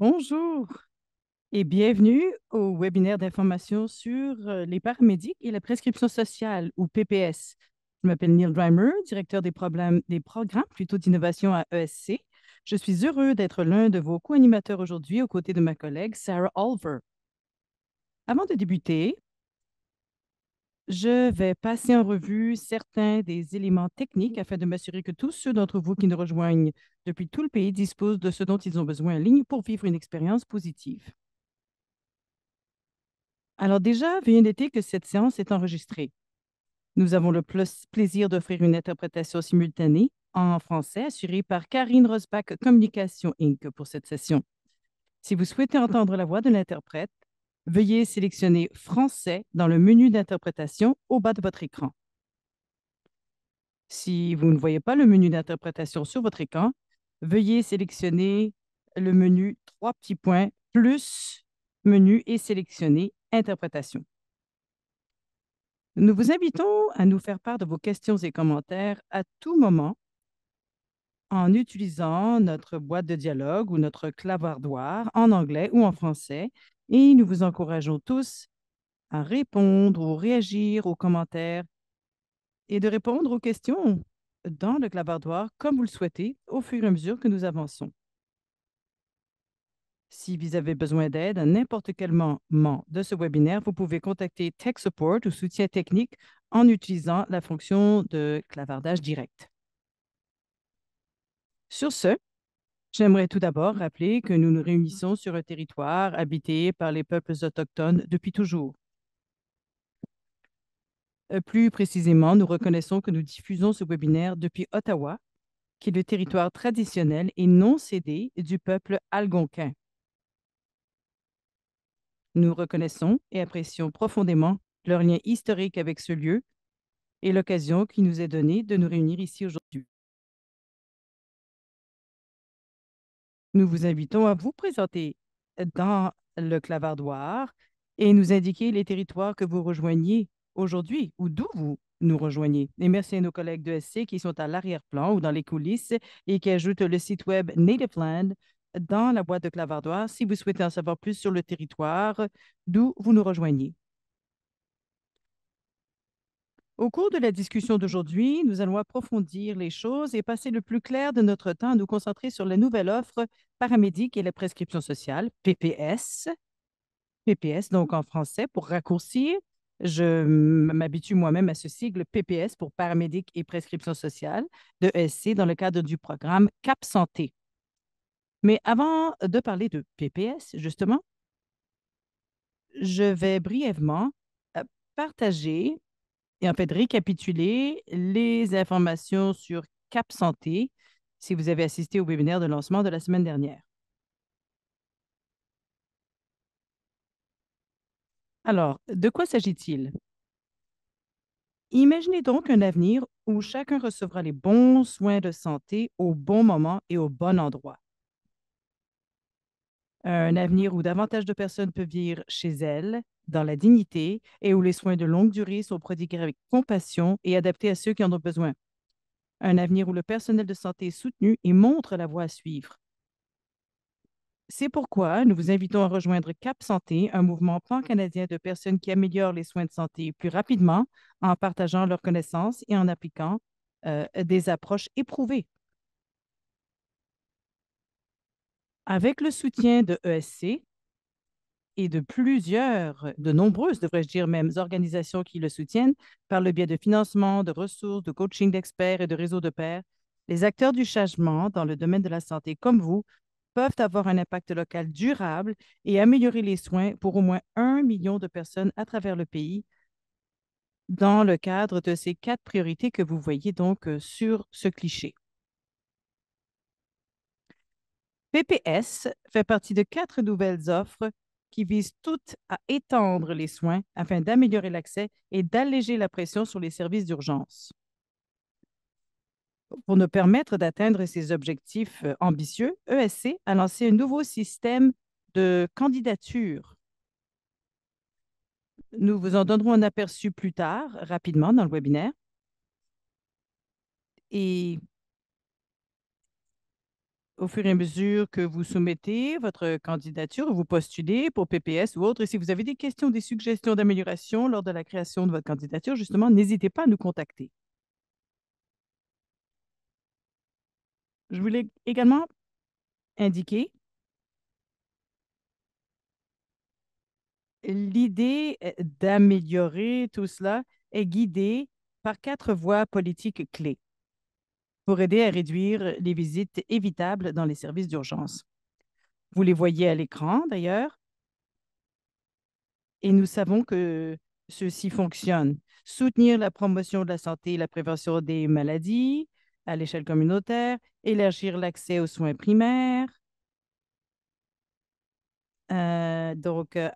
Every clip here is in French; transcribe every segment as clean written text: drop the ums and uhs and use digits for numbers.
Bonjour et bienvenue au webinaire d'information sur les paramédics et la prescription sociale, ou PPS. Je m'appelle Neil Drimer, directeur des programmes plutôt d'innovation à ESC. Je suis heureux d'être l'un de vos co-animateurs aujourd'hui aux côtés de ma collègue Sarah Olver. Avant de débuter, je vais passer en revue certains des éléments techniques afin de m'assurer que tous ceux d'entre vous qui nous rejoignent depuis tout le pays disposent de ce dont ils ont besoin en ligne pour vivre une expérience positive. Alors déjà, veuillez noter que cette séance est enregistrée. Nous avons le plaisir d'offrir une interprétation simultanée en français assurée par Karine Rosbach Communication Inc. pour cette session. Si vous souhaitez entendre la voix de l'interprète, veuillez sélectionner Français dans le menu d'interprétation au bas de votre écran. Si vous ne voyez pas le menu d'interprétation sur votre écran, veuillez sélectionner le menu trois petits points plus menu et sélectionner Interprétation. Nous vous invitons à nous faire part de vos questions et commentaires à tout moment en utilisant notre boîte de dialogue ou notre clavardoir en anglais ou en français, et nous vous encourageons tous à répondre ou réagir aux commentaires et de répondre aux questions dans le clavardoir comme vous le souhaitez au fur et à mesure que nous avançons. Si vous avez besoin d'aide à n'importe quel moment de ce webinaire, vous pouvez contacter Tech Support ou soutien technique en utilisant la fonction de clavardage direct. Sur ce, j'aimerais tout d'abord rappeler que nous nous réunissons sur un territoire habité par les peuples autochtones depuis toujours. Plus précisément, nous reconnaissons que nous diffusons ce webinaire depuis Ottawa, qui est le territoire traditionnel et non cédé du peuple algonquin. Nous reconnaissons et apprécions profondément leur lien historique avec ce lieu et l'occasion qui nous est donnée de nous réunir ici aujourd'hui. Nous vous invitons à vous présenter dans le clavardoir et nous indiquer les territoires que vous rejoignez aujourd'hui ou d'où vous nous rejoignez. Et merci à nos collègues de SC qui sont à l'arrière-plan ou dans les coulisses et qui ajoutent le site web Nativeland dans la boîte de clavardoir si vous souhaitez en savoir plus sur le territoire d'où vous nous rejoignez. Au cours de la discussion d'aujourd'hui, nous allons approfondir les choses et passer le plus clair de notre temps à nous concentrer sur la nouvelle offre paramédic et la prescription sociale, PPS. PPS, donc en français, pour raccourcir, je m'habitue moi-même à ce sigle PPS pour paramédic et prescription sociale de SC dans le cadre du programme CAP Santé. Mais avant de parler de PPS, justement, je vais brièvement partager et en fait récapituler les informations sur Cap Santé si vous avez assisté au webinaire de lancement de la semaine dernière. Alors, de quoi s'agit-il? Imaginez donc un avenir où chacun recevra les bons soins de santé au bon moment et au bon endroit. Un avenir où davantage de personnes peuvent vivre chez elles, dans la dignité, et où les soins de longue durée sont prodigués avec compassion et adaptés à ceux qui en ont besoin. Un avenir où le personnel de santé est soutenu et montre la voie à suivre. C'est pourquoi nous vous invitons à rejoindre Cap Santé, un mouvement pan-canadien de personnes qui améliorent les soins de santé plus rapidement en partageant leurs connaissances et en appliquant des approches éprouvées. Avec le soutien de ESC et de nombreuses, devrais-je dire même, organisations qui le soutiennent par le biais de financement, de ressources, de coaching d'experts et de réseaux de pairs, les acteurs du changement dans le domaine de la santé comme vous peuvent avoir un impact local durable et améliorer les soins pour au moins 1 million de personnes à travers le pays dans le cadre de ces 4 priorités que vous voyez donc sur ce cliché. PPS fait partie de 4 nouvelles offres qui visent toutes à étendre les soins afin d'améliorer l'accès et d'alléger la pression sur les services d'urgence. Pour nous permettre d'atteindre ces objectifs ambitieux, ESC a lancé un nouveau système de candidature. Nous vous en donnerons un aperçu plus tard, rapidement, dans le webinaire. Et au fur et à mesure que vous soumettez votre candidature ou vous postulez pour PPS ou autre. Et si vous avez des questions, des suggestions d'amélioration lors de la création de votre candidature, justement, n'hésitez pas à nous contacter. Je voulais également indiquer l'idée d'améliorer tout cela est guidée par quatre voies politiques clés pour aider à réduire les visites évitables dans les services d'urgence. Vous les voyez à l'écran d'ailleurs, et nous savons que ceci fonctionne. Soutenir la promotion de la santé et la prévention des maladies à l'échelle communautaire, élargir l'accès aux soins primaires,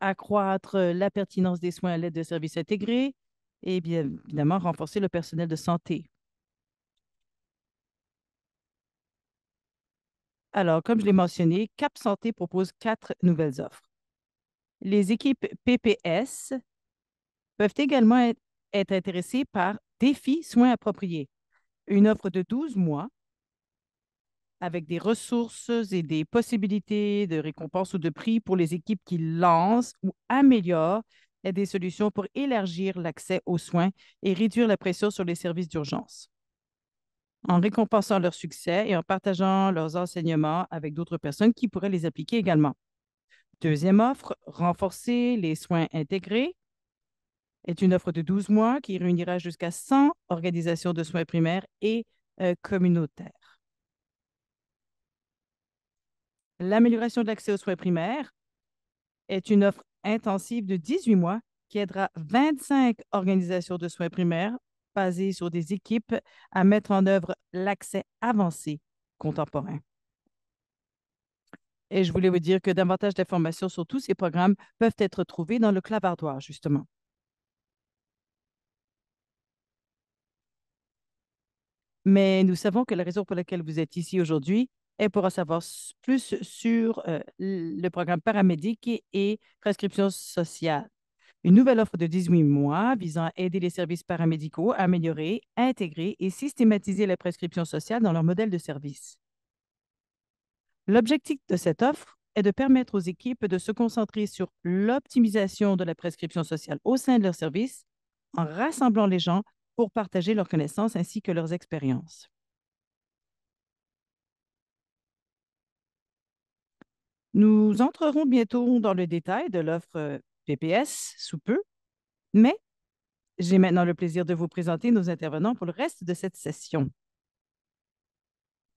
accroître la pertinence des soins à l'aide de services intégrés et bien évidemment renforcer le personnel de santé. Alors, comme je l'ai mentionné, Cap Santé propose quatre nouvelles offres. Les équipes PPS peuvent également être intéressées par Défi Soins appropriés, une offre de 12 mois avec des ressources et des possibilités de récompenses ou de prix pour les équipes qui lancent ou améliorent des solutions pour élargir l'accès aux soins et réduire la pression sur les services d'urgence, en récompensant leur succès et en partageant leurs enseignements avec d'autres personnes qui pourraient les appliquer également. Deuxième offre, renforcer les soins intégrés, est une offre de 12 mois qui réunira jusqu'à 100 organisations de soins primaires et communautaires. L'amélioration de l'accès aux soins primaires est une offre intensive de 18 mois qui aidera 25 organisations de soins primaires basées sur des équipes à mettre en œuvre l'accès avancé contemporain. Et je voulais vous dire que davantage d'informations sur tous ces programmes peuvent être trouvées dans le clavardoir, justement. Mais nous savons que la raison pour laquelle vous êtes ici aujourd'hui est pour en savoir plus sur le programme paramédic et prescription sociale. Une nouvelle offre de 18 mois visant à aider les services paramédicaux à améliorer, intégrer et systématiser la prescription sociale dans leur modèle de service. L'objectif de cette offre est de permettre aux équipes de se concentrer sur l'optimisation de la prescription sociale au sein de leur service en rassemblant les gens pour partager leurs connaissances ainsi que leurs expériences. Nous entrerons bientôt dans le détail de l'offre PPS sous peu, mais j'ai maintenant le plaisir de vous présenter nos intervenants pour le reste de cette session.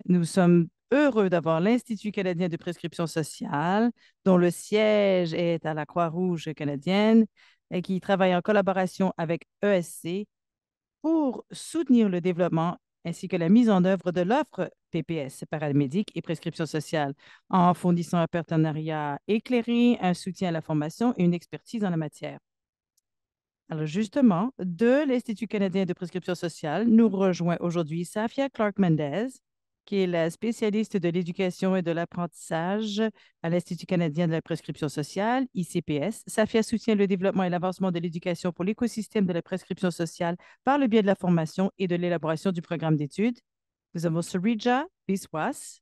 Nous sommes heureux d'avoir l'Institut canadien de prescription sociale, dont le siège est à la Croix-Rouge canadienne et qui travaille en collaboration avec ESC pour soutenir le développement ainsi que la mise en œuvre de l'offre PPS, paramédic et prescription sociale, en fournissant un partenariat éclairé, un soutien à la formation et une expertise en la matière. Alors justement, de l'Institut canadien de prescription sociale, nous rejoint aujourd'hui Safia Clark-Mendez, qui est la spécialiste de l'éducation et de l'apprentissage à l'Institut canadien de la prescription sociale, ICPS. Safia soutient le développement et l'avancement de l'éducation pour l'écosystème de la prescription sociale par le biais de la formation et de l'élaboration du programme d'études. Nous avons Sarija Biswas,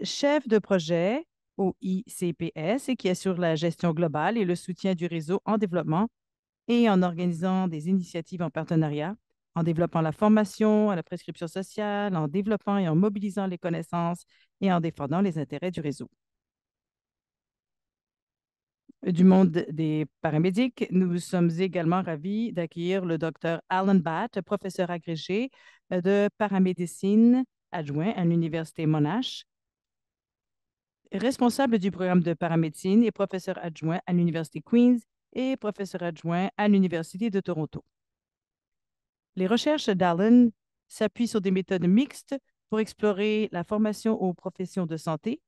chef de projet au ICPS et qui assure la gestion globale et le soutien du réseau en développement et en organisant des initiatives en partenariat, en développant la formation à la prescription sociale, en développant et en mobilisant les connaissances et en défendant les intérêts du réseau. Du monde des paramédics, nous sommes également ravis d'accueillir le docteur Alan Batt, professeur agrégé de paramédecine adjoint à l'Université Monash, responsable du programme de paramédecine et professeur adjoint à l'Université Queen's et professeur adjoint à l'Université de Toronto. Les recherches d'Allen s'appuient sur des méthodes mixtes pour explorer la formation aux professions de santé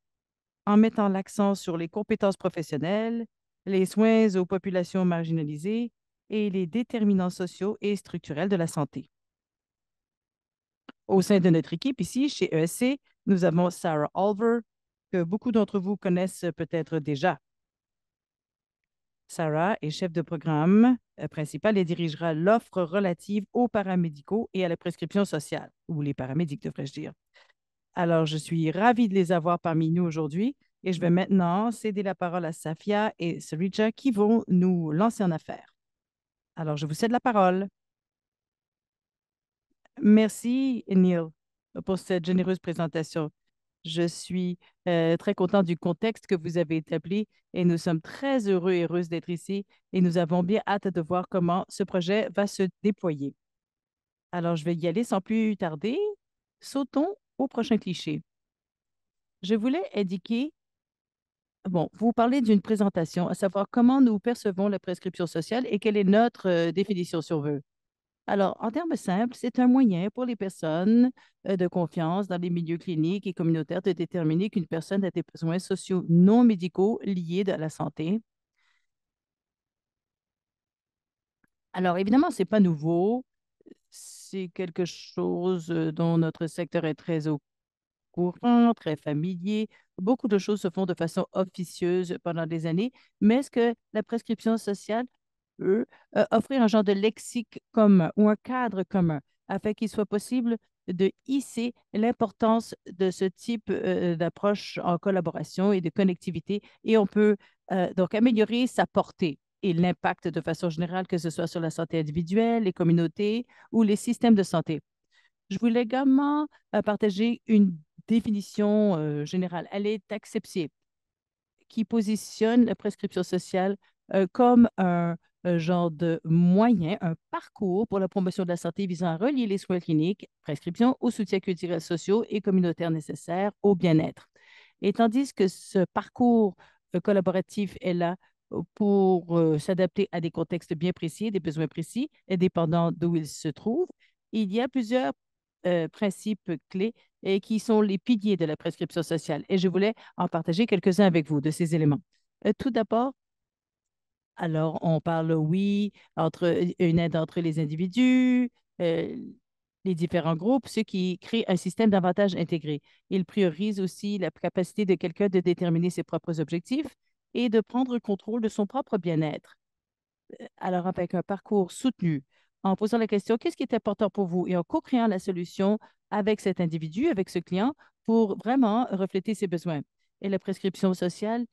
en mettant l'accent sur les compétences professionnelles, les soins aux populations marginalisées et les déterminants sociaux et structurels de la santé. Au sein de notre équipe ici, chez ESC, nous avons Sarah Olver, que beaucoup d'entre vous connaissent peut-être déjà. Sarah est chef de programme principal et dirigera l'offre relative aux paramédicaux et à la prescription sociale, ou les paramédics, devrais-je dire. Alors, je suis ravie de les avoir parmi nous aujourd'hui et je vais maintenant céder la parole à Safia et Sarija qui vont nous lancer en affaires. Alors, je vous cède la parole. Merci, Neil, pour cette généreuse présentation. Je suis très content du contexte que vous avez établi et nous sommes très heureux et heureuses d'être ici et nous avons bien hâte de voir comment ce projet va se déployer. Alors, je vais y aller sans plus tarder. Sautons au prochain cliché. Je voulais indiquer, bon, vous parlez d'une présentation, à savoir comment nous percevons la prescription sociale et quelle est notre définition, si on veut. Alors, en termes simples, c'est un moyen pour les personnes de confiance dans les milieux cliniques et communautaires de déterminer qu'une personne a des besoins sociaux non médicaux liés à la santé. Alors, évidemment, ce n'est pas nouveau. C'est quelque chose dont notre secteur est très au courant, très familier. Beaucoup de choses se font de façon officieuse pendant des années, mais est-ce que la prescription sociale peut offrir un genre de lexique commun ou un cadre commun afin qu'il soit possible de hisser l'importance de ce type d'approche en collaboration et de connectivité et on peut donc améliorer sa portée et l'impact de façon générale, que ce soit sur la santé individuelle, les communautés ou les systèmes de santé. Je voulais également partager une définition générale. Elle est acceptée, qui positionne la prescription sociale comme un genre de moyen, un parcours pour la promotion de la santé visant à relier les soins cliniques, prescriptions aux soutiens culturels, sociaux et communautaires nécessaires au bien-être. Et tandis que ce parcours collaboratif est là pour s'adapter à des contextes bien précis, des besoins précis, indépendants d'où ils se trouvent, il y a plusieurs principes clés et qui sont les piliers de la prescription sociale. Et je voulais en partager quelques-uns avec vous de ces éléments. Tout d'abord, alors, on parle, oui, entre une aide entre les individus, euh, les différents groupes, ce qui crée un système davantage intégré. Il priorise aussi la capacité de quelqu'un de déterminer ses propres objectifs et de prendre contrôle de son propre bien-être. Alors, avec un parcours soutenu, en posant la question, qu'est-ce qui est important pour vous et en co-créant la solution avec cet individu, avec ce client, pour vraiment refléter ses besoins. Et la prescription sociale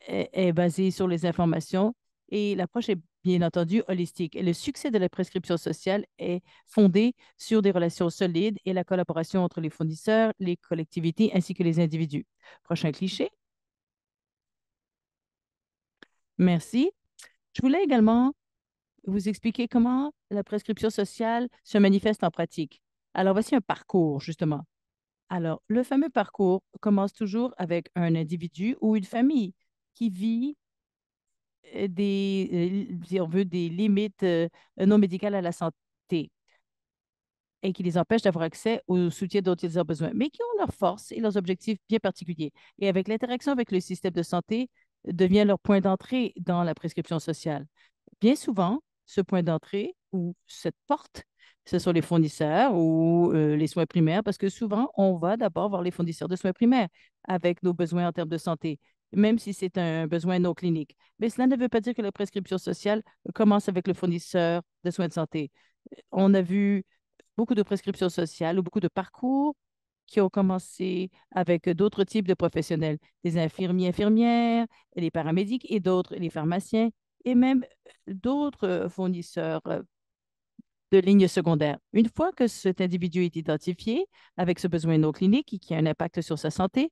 est basée sur les informations et l'approche est bien entendu holistique. Et le succès de la prescription sociale est fondé sur des relations solides et la collaboration entre les fournisseurs, les collectivités ainsi que les individus. Prochain cliché. Merci. Je voulais également vous expliquer comment la prescription sociale se manifeste en pratique. Alors, voici un parcours, justement. Alors, le fameux parcours commence toujours avec un individu ou une famille qui vit si on veut, des limites non médicales à la santé et qui les empêchent d'avoir accès au soutien dont ils ont besoin, mais qui ont leurs forces et leurs objectifs bien particuliers. Et avec l'interaction avec le système de santé, devient leur point d'entrée dans la prescription sociale. Bien souvent, ce point d'entrée ou cette porte, ce sont les fournisseurs ou les soins primaires, parce que souvent, on va d'abord voir les fournisseurs de soins primaires avec nos besoins en termes de santé, même si c'est un besoin non clinique. Mais cela ne veut pas dire que la prescription sociale commence avec le fournisseur de soins de santé. On a vu beaucoup de prescriptions sociales ou beaucoup de parcours qui ont commencé avec d'autres types de professionnels, des infirmiers, infirmières, les paramédics et d'autres, les pharmaciens et même d'autres fournisseurs de lignes secondaires. Une fois que cet individu est identifié avec ce besoin non clinique et qui a un impact sur sa santé,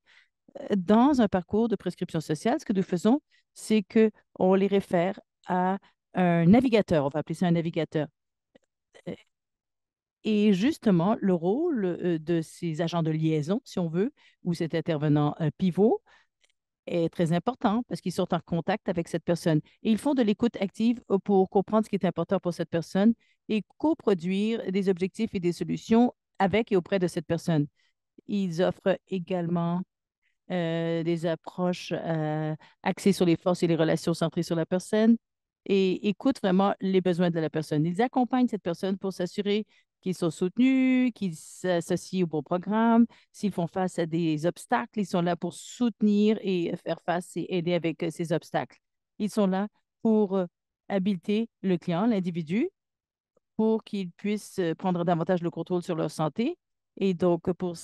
dans un parcours de prescription sociale, ce que nous faisons, c'est qu'on les réfère à un navigateur, on va appeler ça un navigateur. Euh, Et justement, le rôle de ces agents de liaison, si on veut, ou cet intervenant pivot, est très important parce qu'ils sont en contact avec cette personne. Et ils font de l'écoute active pour comprendre ce qui est important pour cette personne et coproduire des objectifs et des solutions avec et auprès de cette personne. Ils offrent également des approches axées sur les forces et les relations centrées sur la personne et écoutent vraiment les besoins de la personne. Ils accompagnent cette personne pour s'assurer qu'ils sont soutenus, qu'ils s'associent au bon programme. S'ils font face à des obstacles, ils sont là pour soutenir et faire face et aider avec ces obstacles. Ils sont là pour habiliter le client, l'individu, pour qu'ils puissent prendre davantage le contrôle sur leur santé et donc pour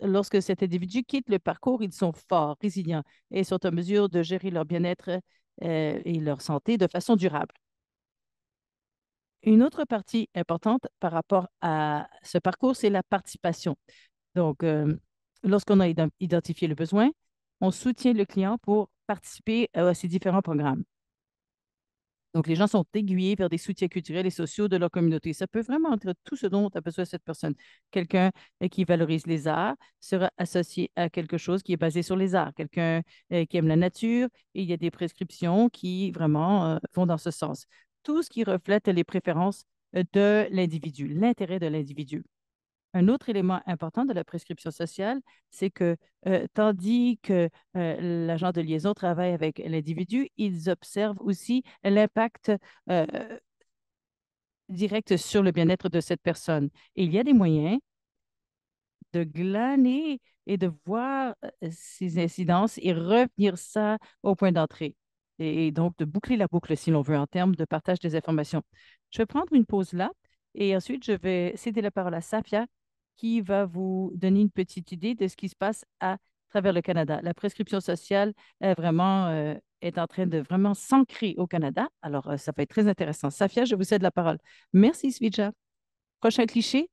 lorsque cet individu quitte le parcours, ils sont forts, résilients et sont en mesure de gérer leur bien-être et leur santé de façon durable. Une autre partie importante par rapport à ce parcours, c'est la participation. Donc, lorsqu'on a identifié le besoin, on soutient le client pour participer à ces différents programmes. Donc, les gens sont aiguillés vers des soutiens culturels et sociaux de leur communauté. Ça peut vraiment être tout ce dont a besoin cette personne. Quelqu'un qui valorise les arts sera associé à quelque chose qui est basé sur les arts. Quelqu'un qui aime la nature, et il y a des prescriptions qui vraiment vont dans ce sens. Tout ce qui reflète les préférences de l'individu, l'intérêt de l'individu. Un autre élément important de la prescription sociale, c'est que tandis que l'agent de liaison travaille avec l'individu, ils observent aussi l'impact euh, direct sur le bien-être de cette personne. Et il y a des moyens de glaner et de voir ces incidences et revenir ça au point d'entrée. Et donc, de boucler la boucle, si l'on veut, en termes de partage des informations. Je vais prendre une pause là et ensuite, je vais céder la parole à Safia qui va vous donner une petite idée de ce qui se passe à travers le Canada. La prescription sociale vraiment est en train de vraiment s'ancrer au Canada. Alors, ça va être très intéressant. Safia, je vous cède la parole. Merci, Svija. Prochain cliché.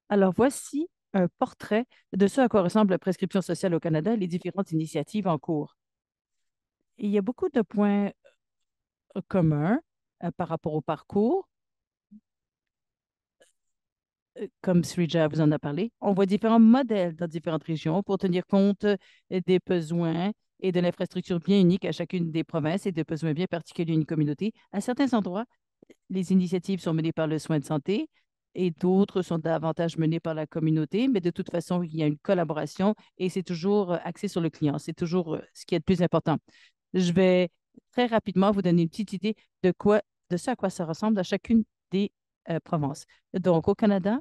Alors, voici un portrait de ce à quoi ressemble la prescription sociale au Canada et les différentes initiatives en cours. Il y a beaucoup de points communs par rapport au parcours, comme Srija vous en a parlé. On voit différents modèles dans différentes régions pour tenir compte des besoins et de l'infrastructure bien unique à chacune des provinces et des besoins bien particuliers d'une communauté. À certains endroits, les initiatives sont menées par le soin de santé et d'autres sont davantage menées par la communauté, mais de toute façon, il y a une collaboration et c'est toujours axé sur le client. C'est toujours ce qui est le plus important. Je vais très rapidement vous donner une petite idée de ce à quoi ça ressemble dans chacune des provinces. Donc, au Canada,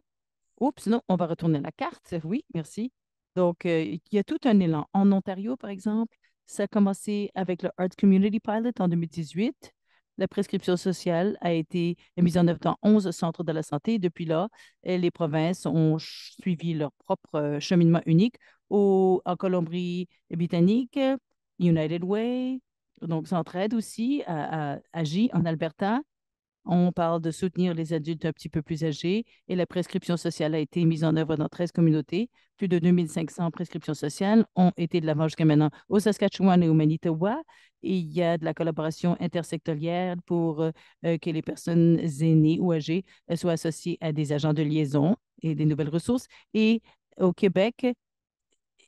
oups, non, on va retourner la carte. Oui, merci. Donc, il y a tout un élan. En Ontario, par exemple, ça a commencé avec le Arts Community Pilot en 2018. La prescription sociale a été mise en œuvre dans 11 centres de la santé. Depuis là, les provinces ont suivi leur propre cheminement unique. En Colombie-Britannique, United Way, donc Centraide aussi, agit en Alberta. On parle de soutenir les adultes un petit peu plus âgés et la prescription sociale a été mise en œuvre dans 13 communautés. Plus de 2500 prescriptions sociales ont été de l'avant jusqu'à maintenant au Saskatchewan et au Manitoba. Et il y a de la collaboration intersectorielle pour que les personnes aînées ou âgées soient associées à des agents de liaison et des nouvelles ressources. Et au Québec,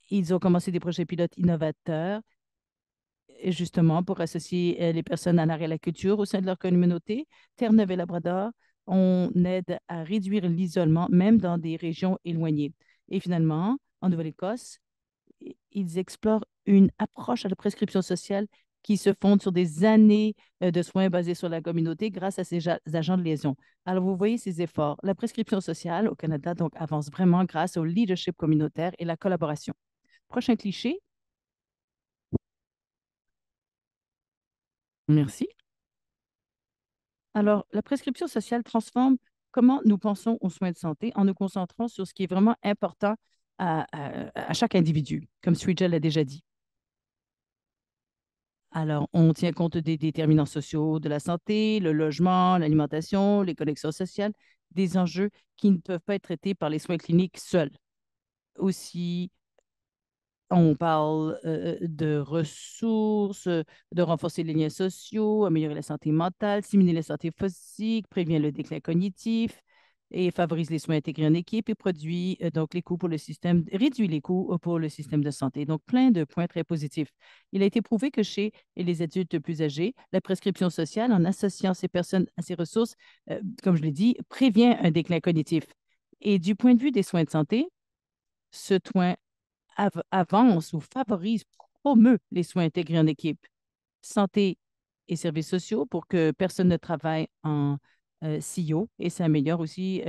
ils ont commencé des projets pilotes innovateurs justement pour associer les personnes à l'art et à la culture au sein de leur communauté. Terre-Neuve et Labrador, on aide à réduire l'isolement, même dans des régions éloignées. Et finalement, en Nouvelle-Écosse, ils explorent une approche à la prescription sociale qui se fonde sur des années de soins basés sur la communauté grâce à ces agents de liaison. Alors, vous voyez ces efforts. La prescription sociale au Canada donc avance vraiment grâce au leadership communautaire et la collaboration. Prochain cliché. Merci. Alors, la prescription sociale transforme comment nous pensons aux soins de santé en nous concentrant sur ce qui est vraiment important à chaque individu, comme Sweetgel l'a déjà dit. Alors, on tient compte des déterminants sociaux de la santé, le logement, l'alimentation, les connexions sociales, des enjeux qui ne peuvent pas être traités par les soins cliniques seuls. Aussi, on parle de ressources, de renforcer les liens sociaux, améliorer la santé mentale, stimuler la santé physique, prévient le déclin cognitif et favorise les soins intégrés en équipe et produit donc les coûts pour le système, réduit les coûts pour le système de santé. Donc, plein de points très positifs. Il a été prouvé que chez les adultes plus âgés, la prescription sociale, en associant ces personnes à ces ressources, comme je l'ai dit, prévient un déclin cognitif. Et du point de vue des soins de santé, ce soin avance ou favorise, promeut les soins intégrés en équipe, santé et services sociaux pour que personne ne travaille en silo et ça améliore aussi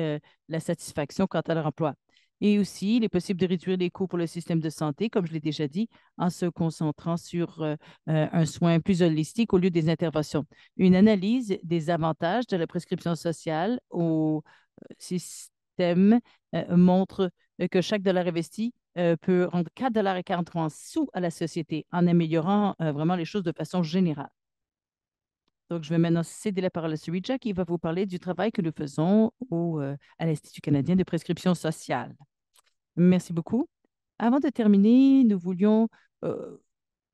la satisfaction quant à leur emploi. Et aussi, il est possible de réduire les coûts pour le système de santé, comme je l'ai déjà dit, en se concentrant sur un soin plus holistique au lieu des interventions. Une analyse des avantages de la prescription sociale au système montre que chaque dollar investi peut rendre 4,43 $ à la société en améliorant vraiment les choses de façon générale. Donc, je vais maintenant céder la parole à Surija qui va vous parler du travail que nous faisons à l'Institut canadien de prescription sociale. Merci beaucoup. Avant de terminer, nous voulions euh,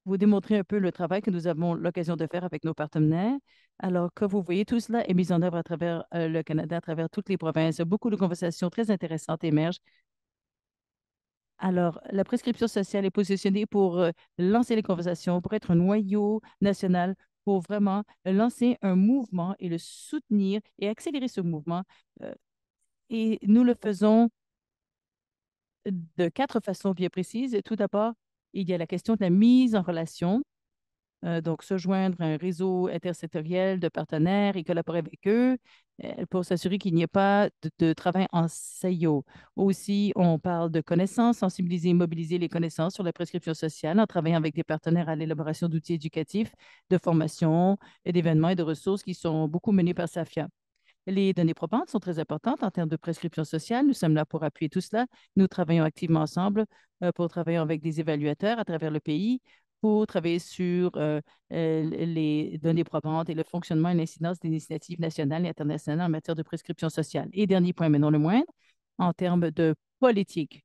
vous démontrer un peu le travail que nous avons l'occasion de faire avec nos partenaires. Alors, comme vous voyez, tout cela est mis en œuvre à travers le Canada, à travers toutes les provinces. Beaucoup de conversations très intéressantes émergent. Alors, la prescription sociale est positionnée pour lancer les conversations, pour être un noyau national, pour vraiment lancer un mouvement et le soutenir et accélérer ce mouvement. Euh, et nous le faisons de quatre façons bien précises. Tout d'abord, il y a la question de la mise en relation. Donc, se joindre à un réseau intersectoriel de partenaires et collaborer avec eux pour s'assurer qu'il n'y ait pas de travail en silo. Aussi, on parle de connaissances, sensibiliser et mobiliser les connaissances sur la prescription sociale en travaillant avec des partenaires à l'élaboration d'outils éducatifs, de formation et d'événements et de ressources qui sont beaucoup menés par SAFIA. Les données probantes sont très importantes en termes de prescription sociale. Nous sommes là pour appuyer tout cela. Nous travaillons activement ensemble pour travailler avec des évaluateurs à travers le pays pour travailler sur les données probantes et le fonctionnement et l'incidence des initiatives nationales et internationales en matière de prescription sociale. Et dernier point, mais non le moindre, en termes de politique.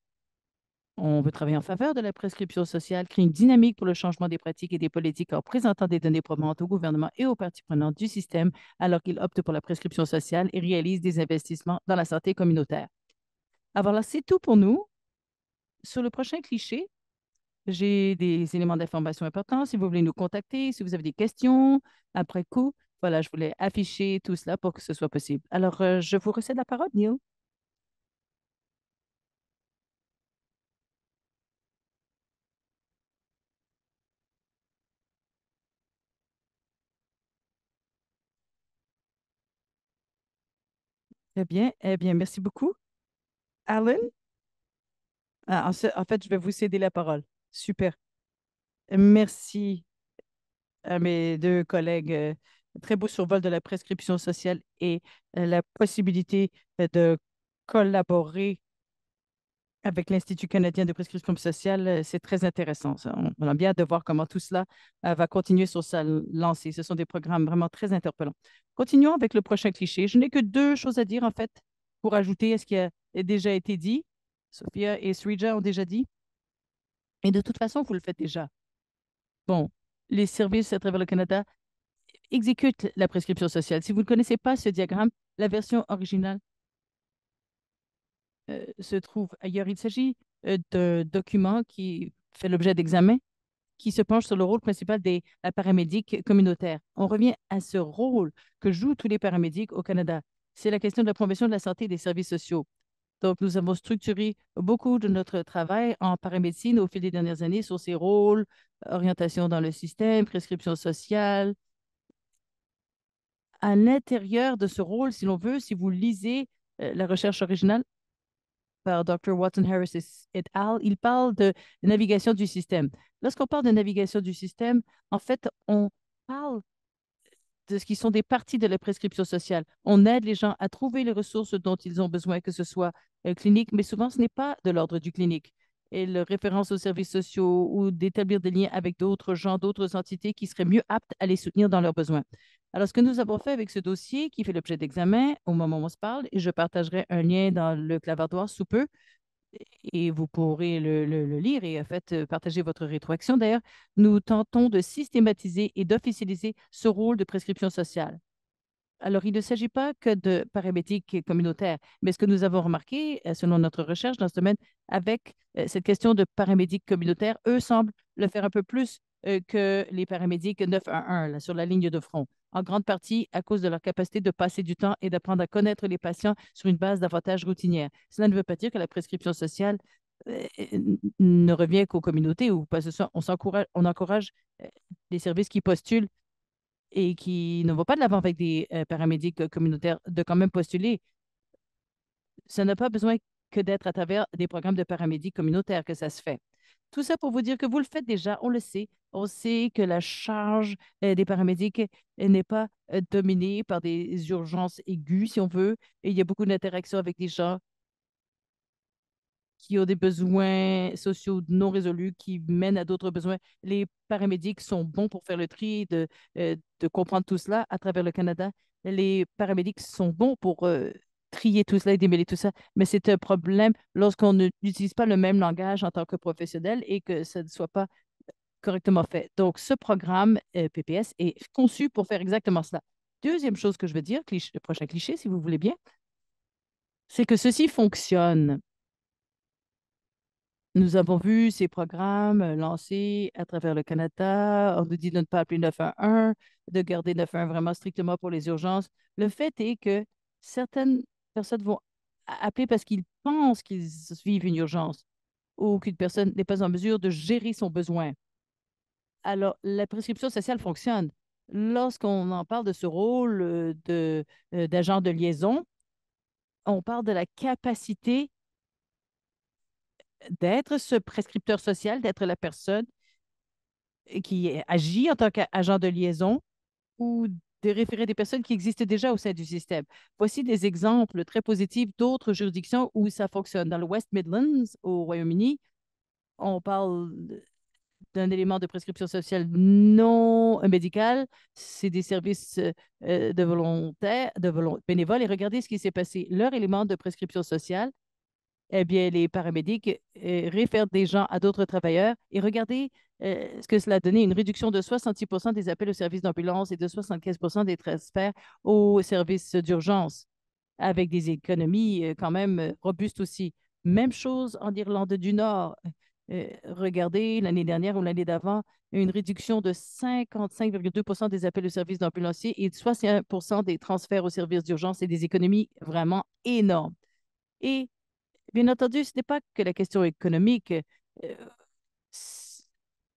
On veut travailler en faveur de la prescription sociale, créer une dynamique pour le changement des pratiques et des politiques en présentant des données probantes au gouvernement et aux parties prenantes du système alors qu'ils optent pour la prescription sociale et réalisent des investissements dans la santé communautaire. Alors là, c'est tout pour nous. Sur le prochain cliché, j'ai des éléments d'information importants. Si vous voulez nous contacter, si vous avez des questions après coup, voilà, je voulais afficher tout cela pour que ce soit possible. Alors, je vous recède la parole, Neil. Eh bien, merci beaucoup. Alan? En fait, je vais vous céder la parole. Super. Merci à mes deux collègues. Très beau survol de la prescription sociale et la possibilité de collaborer avec l'Institut canadien de prescription sociale. C'est très intéressant. Ça. On a bien hâte de voir comment tout cela va continuer sur sa lancée. Ce sont des programmes vraiment très interpellants. Continuons avec le prochain cliché. Je n'ai que deux choses à dire, en fait, pour ajouter à ce qui a déjà été dit. Sophia et Srija ont déjà dit. Et de toute façon, vous le faites déjà. Bon, les services à travers le Canada exécutent la prescription sociale. Si vous ne connaissez pas ce diagramme, la version originale se trouve ailleurs. Il s'agit d'un document qui fait l'objet d'examen, qui se penche sur le rôle principal des paramédics communautaires. On revient à ce rôle que jouent tous les paramédics au Canada. C'est la question de la promotion de la santé et des services sociaux. Donc, nous avons structuré beaucoup de notre travail en paramédecine au fil des dernières années sur ces rôles, orientation dans le système, prescription sociale. À l'intérieur de ce rôle, si l'on veut, si vous lisez la recherche originale par Dr. Watson Harris et al., il parle de navigation du système. Lorsqu'on parle de navigation du système, en fait, on parle de ce qui sont des parties de la prescription sociale. On aide les gens à trouver les ressources dont ils ont besoin, que ce soit clinique, mais souvent ce n'est pas de l'ordre du clinique. Et le référence aux services sociaux ou d'établir des liens avec d'autres gens, d'autres entités qui seraient mieux aptes à les soutenir dans leurs besoins. Alors, ce que nous avons fait avec ce dossier qui fait l'objet d'examen au moment où on se parle, et je partagerai un lien dans le clavardoir sous peu, et vous pourrez le lire et en fait partager votre rétroaction. D'ailleurs, nous tentons de systématiser et d'officialiser ce rôle de prescription sociale. Alors, il ne s'agit pas que de paramédics communautaires, mais ce que nous avons remarqué, selon notre recherche dans ce domaine, avec cette question de paramédics communautaires, eux semblent le faire un peu plus que les paramédics 911 là, sur la ligne de front, en grande partie à cause de leur capacité de passer du temps et d'apprendre à connaître les patients sur une base davantage routinière. Cela ne veut pas dire que la prescription sociale ne revient qu'aux communautés ou pas ce soit, on encourage les services qui postulent et qui ne vont pas de l'avant avec des paramédics communautaires de quand même postuler. Ça n'a pas besoin que d'être à travers des programmes de paramédics communautaires que ça se fait. Tout ça pour vous dire que vous le faites déjà, on le sait. On sait que la charge des paramédics n'est pas dominée par des urgences aiguës, si on veut. Et il y a beaucoup d'interactions avec des gens qui ont des besoins sociaux non résolus, qui mènent à d'autres besoins. Les paramédics sont bons pour faire le tri, de comprendre tout cela à travers le Canada. Les paramédics sont bons pour trier tout cela et démêler tout ça, mais c'est un problème lorsqu'on n'utilise pas le même langage en tant que professionnel et que ça ne soit pas correctement fait. Donc, ce programme PPS est conçu pour faire exactement cela. Deuxième chose que je veux dire, le prochain cliché, si vous voulez bien, c'est que ceci fonctionne. Nous avons vu ces programmes lancés à travers le Canada. On nous dit de ne pas appeler 911, de garder 911 vraiment strictement pour les urgences. Le fait est que certaines personnes vont appeler parce qu'ils pensent qu'ils vivent une urgence ou qu'une personne n'est pas en mesure de gérer son besoin. Alors, la prescription sociale fonctionne. Lorsqu'on en parle de ce rôle d'agent de liaison, on parle de la capacité d'être ce prescripteur social, d'être la personne qui agit en tant qu'agent de liaison ou de référer des personnes qui existent déjà au sein du système. Voici des exemples très positifs d'autres juridictions où ça fonctionne. Dans le West Midlands, au Royaume-Uni, on parle d'un élément de prescription sociale non médical. C'est des services de volontaires, bénévoles. Et regardez ce qui s'est passé. Leur élément de prescription sociale, eh bien, les paramédics réfèrent des gens à d'autres travailleurs. Et regardez ce que cela a donné, une réduction de 66 des appels aux services d'ambulance et de 75 des transferts aux services d'urgence, avec des économies quand même robustes aussi. Même chose en Irlande du Nord. Regardez, l'année dernière ou l'année d'avant, une réduction de 55,2 des appels aux services d'ambulanciers et de 61 des transferts aux services d'urgence et des économies vraiment énormes. Et bien entendu, ce n'est pas que la question économique, euh, c-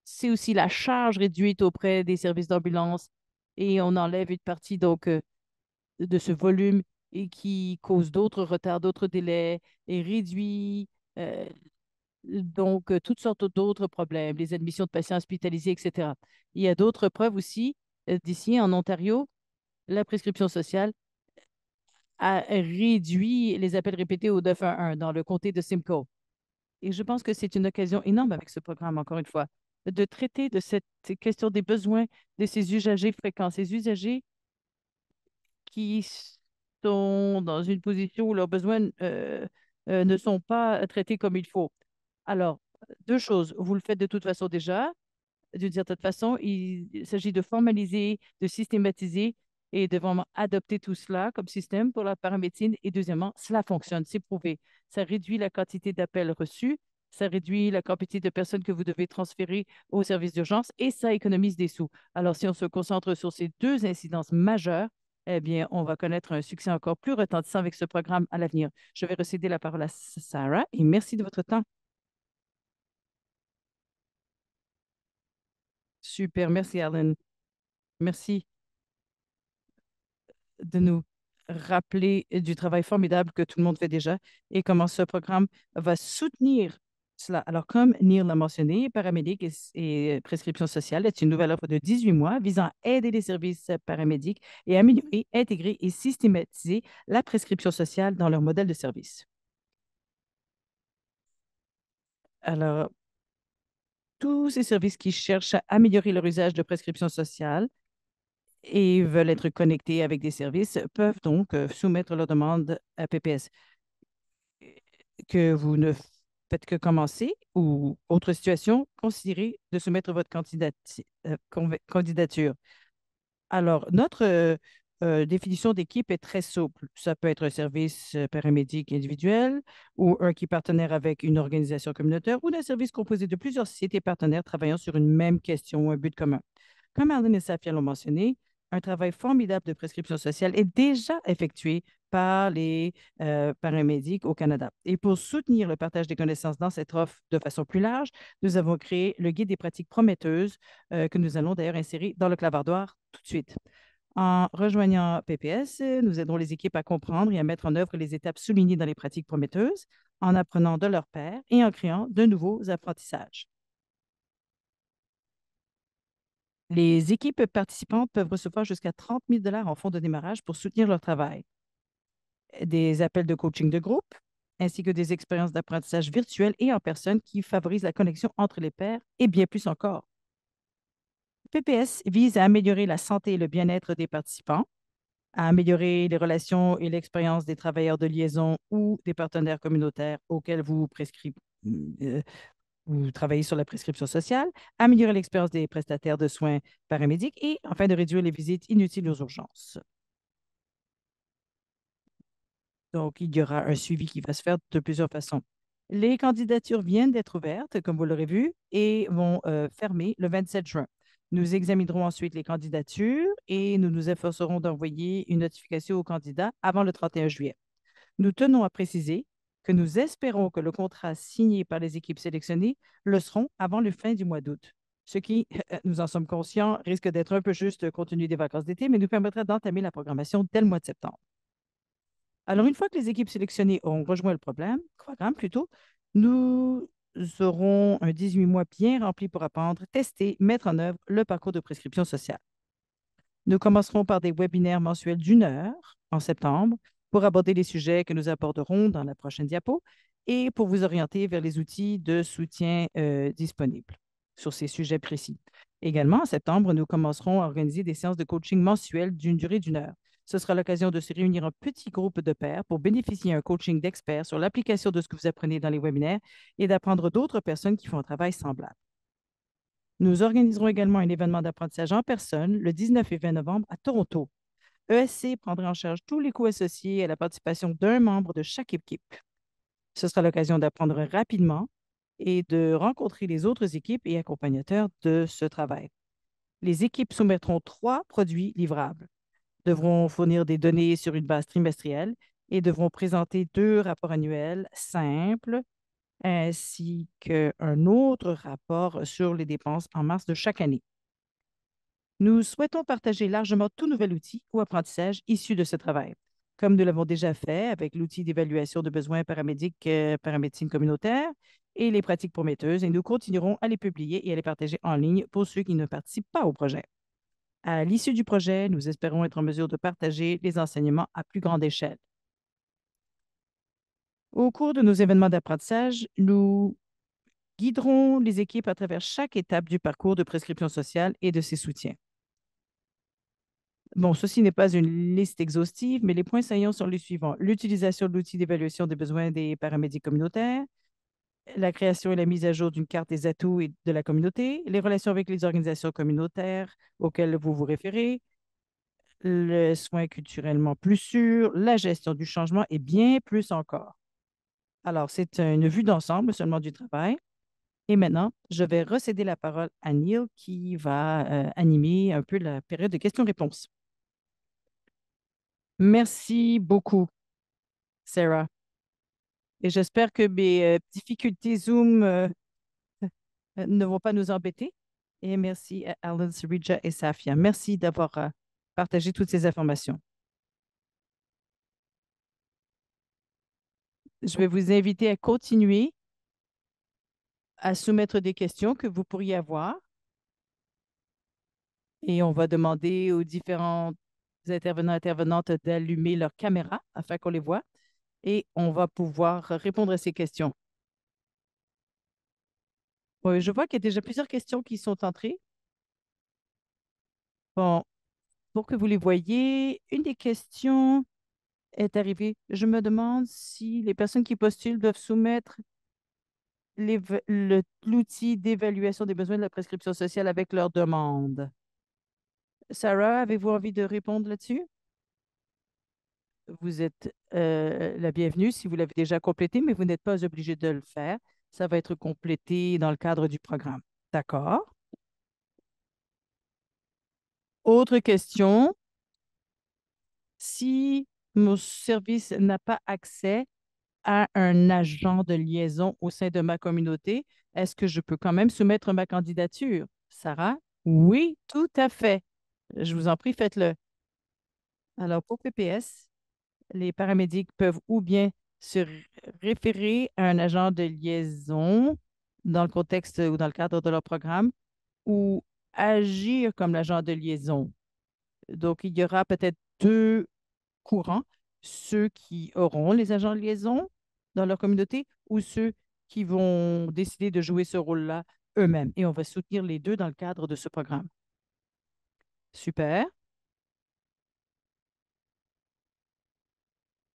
c'est aussi la charge réduite auprès des services d'ambulance et on enlève une partie donc de ce volume et qui cause d'autres retards, d'autres délais et réduit donc toutes sortes d'autres problèmes, les admissions de patients hospitalisés, etc. Il y a d'autres preuves aussi d'ici en Ontario, la prescription sociale a réduit les appels répétés au 911 dans le comté de Simcoe. Et je pense que c'est une occasion énorme avec ce programme, encore une fois, de traiter de cette question des besoins de ces usagers fréquents, ces usagers qui sont dans une position où leurs besoins ne sont pas traités comme il faut. Alors, deux choses. Vous le faites de toute façon déjà. D'une certaine façon, il s'agit de formaliser, de systématiser et de vraiment adopter tout cela comme système pour la paramédecine. Et deuxièmement, cela fonctionne, c'est prouvé. Ça réduit la quantité d'appels reçus, ça réduit la quantité de personnes que vous devez transférer au service d'urgence et ça économise des sous. Alors, si on se concentre sur ces deux incidences majeures, eh bien, on va connaître un succès encore plus retentissant avec ce programme à l'avenir. Je vais recéder la parole à Sarah et merci de votre temps. Super, merci, Alan. Merci de nous rappeler du travail formidable que tout le monde fait déjà et comment ce programme va soutenir cela. Alors, comme Neil l'a mentionné, Paramédic et Prescription sociale est une nouvelle offre de 18 mois visant à aider les services paramédics et améliorer, intégrer et systématiser la prescription sociale dans leur modèle de service. Alors, tous ces services qui cherchent à améliorer leur usage de prescription sociale et veulent être connectés avec des services peuvent donc soumettre leur demande à PPS. Que vous ne faites que commencer ou autre situation, considérez de soumettre votre candidature. Alors, notre définition d'équipe est très souple. Ça peut être un service paramédic individuel ou un qui est partenaire avec une organisation communautaire ou d'un service composé de plusieurs sociétés partenaires travaillant sur une même question ou un but commun. Comme Arlene et Safia l'ont mentionné, un travail formidable de prescription sociale est déjà effectué par les paramédics au Canada. Et pour soutenir le partage des connaissances dans cette offre de façon plus large, nous avons créé le guide des pratiques prometteuses que nous allons d'ailleurs insérer dans le clavardoir tout de suite. En rejoignant PPS, nous aidons les équipes à comprendre et à mettre en œuvre les étapes soulignées dans les pratiques prometteuses, en apprenant de leurs pairs et en créant de nouveaux apprentissages. Les équipes participantes peuvent recevoir jusqu'à 30 000 en fonds de démarrage pour soutenir leur travail. Des appels de coaching de groupe, ainsi que des expériences d'apprentissage virtuelles et en personne qui favorisent la connexion entre les pairs et bien plus encore. PPS vise à améliorer la santé et le bien-être des participants, à améliorer les relations et l'expérience des travailleurs de liaison ou des partenaires communautaires auxquels euh, vous travaillez sur la prescription sociale, améliorer l'expérience des prestataires de soins paramédics et enfin de réduire les visites inutiles aux urgences. Donc, il y aura un suivi qui va se faire de plusieurs façons. Les candidatures viennent d'être ouvertes, comme vous l'aurez vu, et vont fermer le 27 juin. Nous examinerons ensuite les candidatures et nous nous efforcerons d'envoyer une notification aux candidats avant le 31 juillet. Nous tenons à préciser que nous espérons que le contrat signé par les équipes sélectionnées le seront avant le fin du mois d'août, ce qui, nous en sommes conscients, risque d'être un peu juste compte tenu des vacances d'été, mais nous permettra d'entamer la programmation dès le mois de septembre. Alors, une fois que les équipes sélectionnées auront rejoint le programme plutôt, nous aurons un 18 mois bien rempli pour apprendre, tester, mettre en œuvre le parcours de prescription sociale. Nous commencerons par des webinaires mensuels d'1 heure en septembre pour aborder les sujets que nous aborderons dans la prochaine diapo et pour vous orienter vers les outils de soutien disponibles sur ces sujets précis. Également, en septembre, nous commencerons à organiser des séances de coaching mensuelles d'une durée d'1 heure. Ce sera l'occasion de se réunir en petits groupes de pairs pour bénéficier d'un coaching d'experts sur l'application de ce que vous apprenez dans les webinaires et d'apprendre d'autres personnes qui font un travail semblable. Nous organiserons également un événement d'apprentissage en personne le 19 et 20 novembre à Toronto. ESC prendra en charge tous les coûts associés à la participation d'un membre de chaque équipe. Ce sera l'occasion d'apprendre rapidement et de rencontrer les autres équipes et accompagnateurs de ce travail. Les équipes soumettront 3 produits livrables, devront fournir des données sur une base trimestrielle et devront présenter 2 rapports annuels simples ainsi qu'un autre rapport sur les dépenses en mars de chaque année. Nous souhaitons partager largement tout nouvel outil ou apprentissage issu de ce travail, comme nous l'avons déjà fait avec l'outil d'évaluation de besoins paramédics paramédecine communautaire et les pratiques prometteuses, et nous continuerons à les publier et à les partager en ligne pour ceux qui ne participent pas au projet. À l'issue du projet, nous espérons être en mesure de partager les enseignements à plus grande échelle. Au cours de nos événements d'apprentissage, nous guiderons les équipes à travers chaque étape du parcours de prescription sociale et de ses soutiens. Bon, ceci n'est pas une liste exhaustive, mais les points saillants sont les suivants. L'utilisation de l'outil d'évaluation des besoins des paramédics communautaires, la création et la mise à jour d'une carte des atouts et de la communauté, les relations avec les organisations communautaires auxquelles vous vous référez, le soin culturellement plus sûr, la gestion du changement et bien plus encore. Alors, c'est une vue d'ensemble seulement du travail. Et maintenant, je vais recéder la parole à Neil qui va animer un peu la période de questions-réponses. Merci beaucoup, Sarah. Et j'espère que mes difficultés Zoom ne vont pas nous embêter. Et merci à Alan, Sarija et Safia. Merci d'avoir partagé toutes ces informations. Je vais vous inviter à continuer à soumettre des questions que vous pourriez avoir et on va demander aux différents intervenants et intervenantes d'allumer leur caméra afin qu'on les voit et on va pouvoir répondre à ces questions. Oui, je vois qu'il y a déjà plusieurs questions qui sont entrées. Bon, pour que vous les voyez, une des questions est arrivée. Je me demande si les personnes qui postulent doivent soumettre l'outil d'évaluation des besoins de la prescription sociale avec leur demande. Sarah, avez-vous envie de répondre là-dessus? Vous êtes la bienvenue si vous l'avez déjà complété, mais vous n'êtes pas obligé de le faire. Ça va être complété dans le cadre du programme. D'accord. Autre question. Si mon service n'a pas accès à un agent de liaison au sein de ma communauté, est-ce que je peux quand même soumettre ma candidature? Sarah? Oui, tout à fait. Je vous en prie, faites-le. Alors, pour PPS, les paramédics peuvent ou bien se référer à un agent de liaison dans le contexte ou dans le cadre de leur programme ou agir comme l'agent de liaison. Donc, il y aura peut-être 2 courants, ceux qui auront les agents de liaison dans leur communauté ou ceux qui vont décider de jouer ce rôle-là eux-mêmes. Et on va soutenir les deux dans le cadre de ce programme. Super.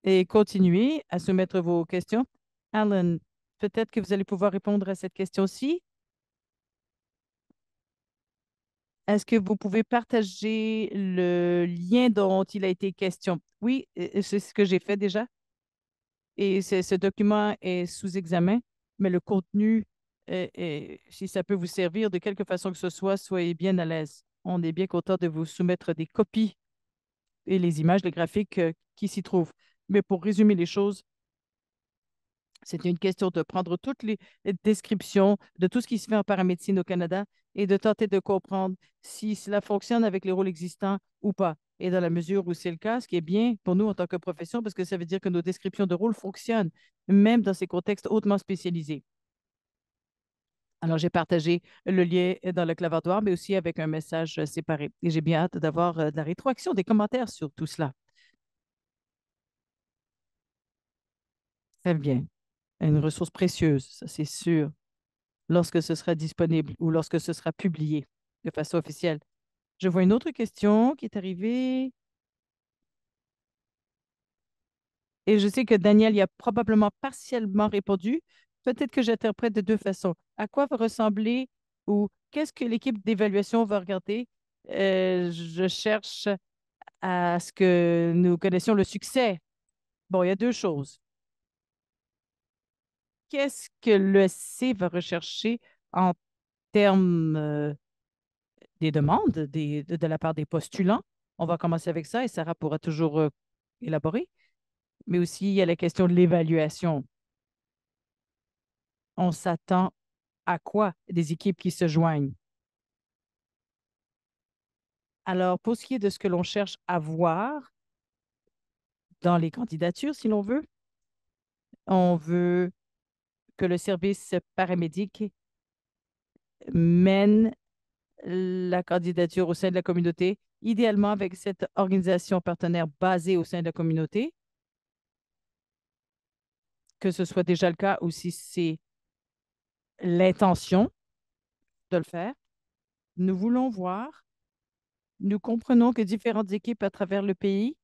Et continuez à soumettre vos questions. Alan, peut-être que vous allez pouvoir répondre à cette question-ci. Est-ce que vous pouvez partager le lien dont il a été question? Oui, c'est ce que j'ai fait déjà. Et ce document est sous examen, mais le contenu, si ça peut vous servir de quelque façon que ce soit, soyez bien à l'aise. On est bien content de vous soumettre des copies et les images, les graphiques qui s'y trouvent. Mais pour résumer les choses, c'était une question de prendre toutes les descriptions de tout ce qui se fait en paramédecine au Canada et de tenter de comprendre si cela fonctionne avec les rôles existants ou pas. Et dans la mesure où c'est le cas, ce qui est bien pour nous en tant que profession, parce que ça veut dire que nos descriptions de rôles fonctionnent, même dans ces contextes hautement spécialisés. Alors, j'ai partagé le lien dans le clavardoir, mais aussi avec un message séparé. Et j'ai bien hâte d'avoir de la rétroaction, des commentaires sur tout cela. Très bien. Une ressource précieuse, ça c'est sûr, lorsque ce sera disponible ou lorsque ce sera publié de façon officielle. Je vois une autre question qui est arrivée et je sais que Daniel y a probablement partiellement répondu. Peut-être que j'interprète de deux façons. À quoi va ressembler ou qu'est-ce que l'équipe d'évaluation va regarder? Je cherche à ce que nous connaissions le succès. Bon, il y a deux choses. Qu'est-ce que l'ESC va rechercher en termes des demandes de la part des postulants? On va commencer avec ça et Sarah pourra toujours élaborer. Mais aussi, il y a la question de l'évaluation. On s'attend à quoi des équipes qui se joignent? Alors, pour ce qui est de ce que l'on cherche à voir dans les candidatures, si l'on veut, on veut que le service paramédic mène la candidature au sein de la communauté, idéalement avec cette organisation partenaire basée au sein de la communauté, que ce soit déjà le cas ou si c'est l'intention de le faire. Nous voulons voir, nous comprenons que différentes équipes à travers le pays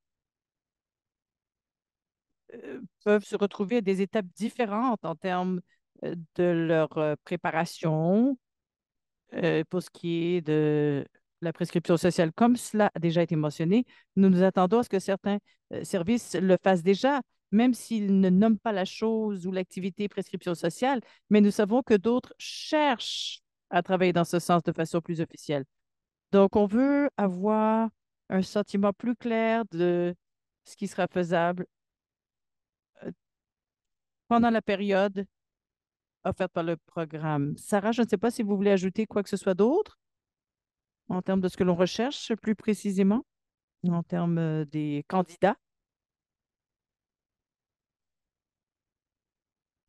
peuvent se retrouver à des étapes différentes en termes de leur préparation pour ce qui est de la prescription sociale. Comme cela a déjà été mentionné, nous nous attendons à ce que certains services le fassent déjà, même s'ils ne nomment pas la chose ou l'activité prescription sociale, mais nous savons que d'autres cherchent à travailler dans ce sens de façon plus officielle. Donc, on veut avoir un sentiment plus clair de ce qui sera faisable euh, pendant la période offerte par le programme. Sarah, je ne sais pas si vous voulez ajouter quoi que ce soit d'autre en termes de ce que l'on recherche plus précisément, en termes des candidats.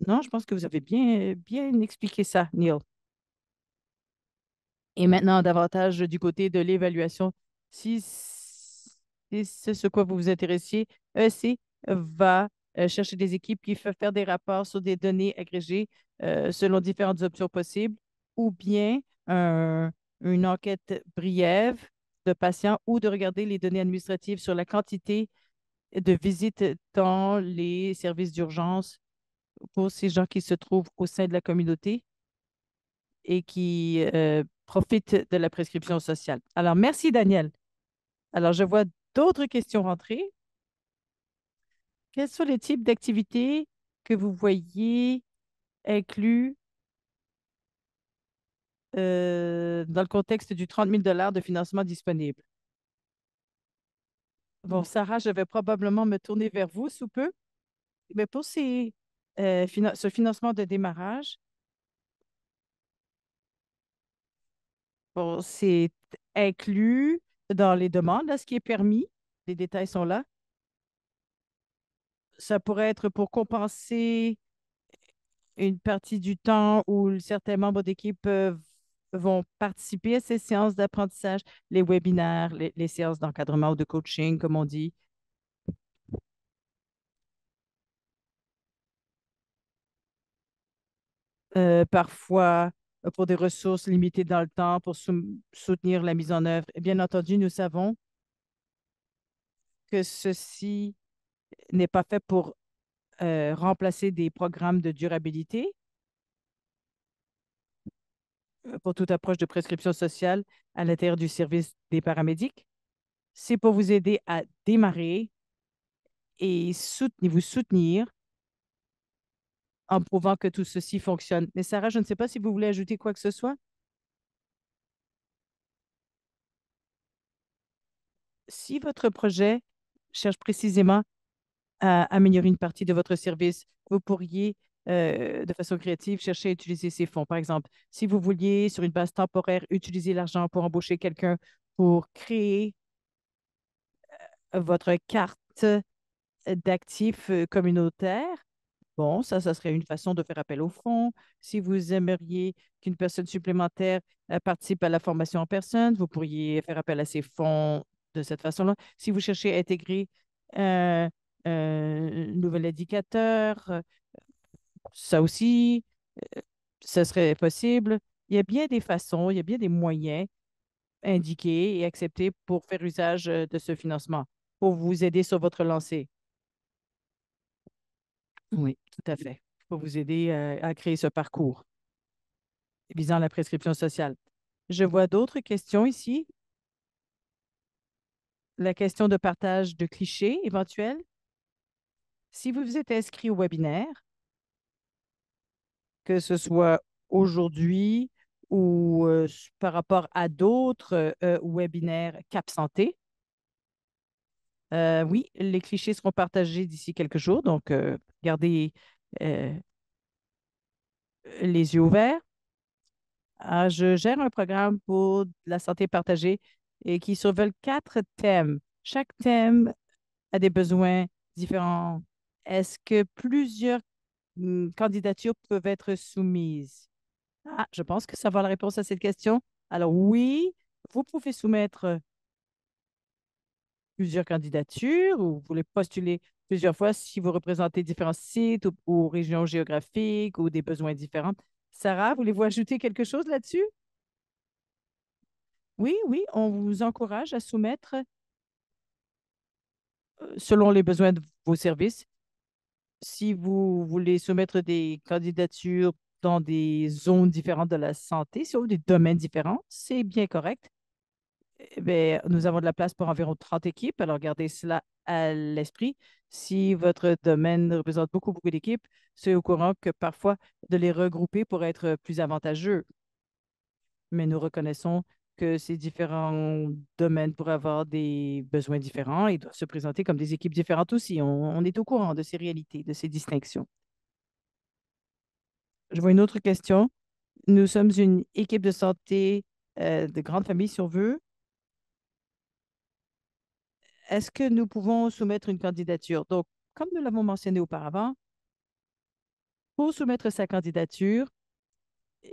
Non, je pense que vous avez bien expliqué ça, Neil. Et maintenant, davantage du côté de l'évaluation. Si c'est ce quoi vous vous intéressiez, ESC va chercher des équipes qui peuvent faire des rapports sur des données agrégées selon différentes options possibles, ou bien une enquête briève de patients ou de regarder les données administratives sur la quantité de visites dans les services d'urgence pour ces gens qui se trouvent au sein de la communauté et qui profitent de la prescription sociale. Alors, merci, Daniel. Alors, je vois d'autres questions rentrer. Quels sont les types d'activités que vous voyez inclus dans le contexte du 30 000 de financement disponible? Bon, Sarah, je vais probablement me tourner vers vous sous peu. Mais pour ce financement de démarrage, bon, c'est inclus dans les demandes, là, ce qui est permis. Les détails sont là. Ça pourrait être pour compenser une partie du temps où certains membres d'équipe vont participer à ces séances d'apprentissage, les webinaires, les séances d'encadrement ou de coaching, comme on dit. parfois pour des ressources limitées dans le temps pour soutenir la mise en œuvre. Et bien entendu, nous savons que ceci n'est pas fait pour remplacer des programmes de durabilité pour toute approche de prescription sociale à l'intérieur du service des paramédics. C'est pour vous aider à démarrer et vous soutenir en prouvant que tout ceci fonctionne. Mais Sarah, je ne sais pas si vous voulez ajouter quoi que ce soit. Si votre projet cherche précisément à améliorer une partie de votre service, vous pourriez, de façon créative, chercher à utiliser ces fonds. Par exemple, si vous vouliez, sur une base temporaire, utiliser l'argent pour embaucher quelqu'un pour créer votre carte d'actifs communautaires, bon, ça serait une façon de faire appel aux fonds. Si vous aimeriez qu'une personne supplémentaire participe à la formation en personne, vous pourriez faire appel à ces fonds de cette façon-là. Si vous cherchez à intégrer un, un nouvel indicateur, ça aussi, ce serait possible. Il y a bien des façons, il y a bien des moyens indiqués et acceptés pour faire usage de ce financement, pour vous aider sur votre lancée. Oui, tout à fait. Pour vous aider à créer ce parcours visant la prescription sociale. Je vois d'autres questions ici. La question de partage de clichés éventuels. Si vous vous êtes inscrit au webinaire, que ce soit aujourd'hui ou par rapport à d'autres webinaires Cap Santé, oui, les clichés seront partagés d'ici quelques jours, donc gardez euh, les yeux ouverts. Ah, je gère un programme pour la santé partagée et qui survole 4 thèmes. Chaque thème a des besoins différents. Est-ce que plusieurs candidatures peuvent être soumises? Ah, je pense que ça va la réponse à cette question. Alors oui, vous pouvez soumettre plusieurs candidatures ou vous voulez postuler plusieurs fois si vous représentez différents sites ou régions géographiques ou des besoins différents. Sarah, voulez-vous ajouter quelque chose là-dessus? Oui, oui, on vous encourage à soumettre selon les besoins de vos services. Si vous voulez soumettre des candidatures dans des zones différentes de la santé, sur des domaines différents, c'est bien correct. Eh bien, nous avons de la place pour environ 30 équipes, alors gardez cela à l'esprit. Si votre domaine représente beaucoup d'équipes, soyez au courant que parfois de les regrouper pourrait être plus avantageux. Mais nous reconnaissons que ces différents domaines pourraient avoir des besoins différents et doivent se présenter comme des équipes différentes aussi. On est au courant de ces réalités, de ces distinctions. Je vois une autre question. Nous sommes une équipe de santé de grande famille, si on veut. Est-ce que nous pouvons soumettre une candidature? Donc, comme nous l'avons mentionné auparavant, pour soumettre sa candidature,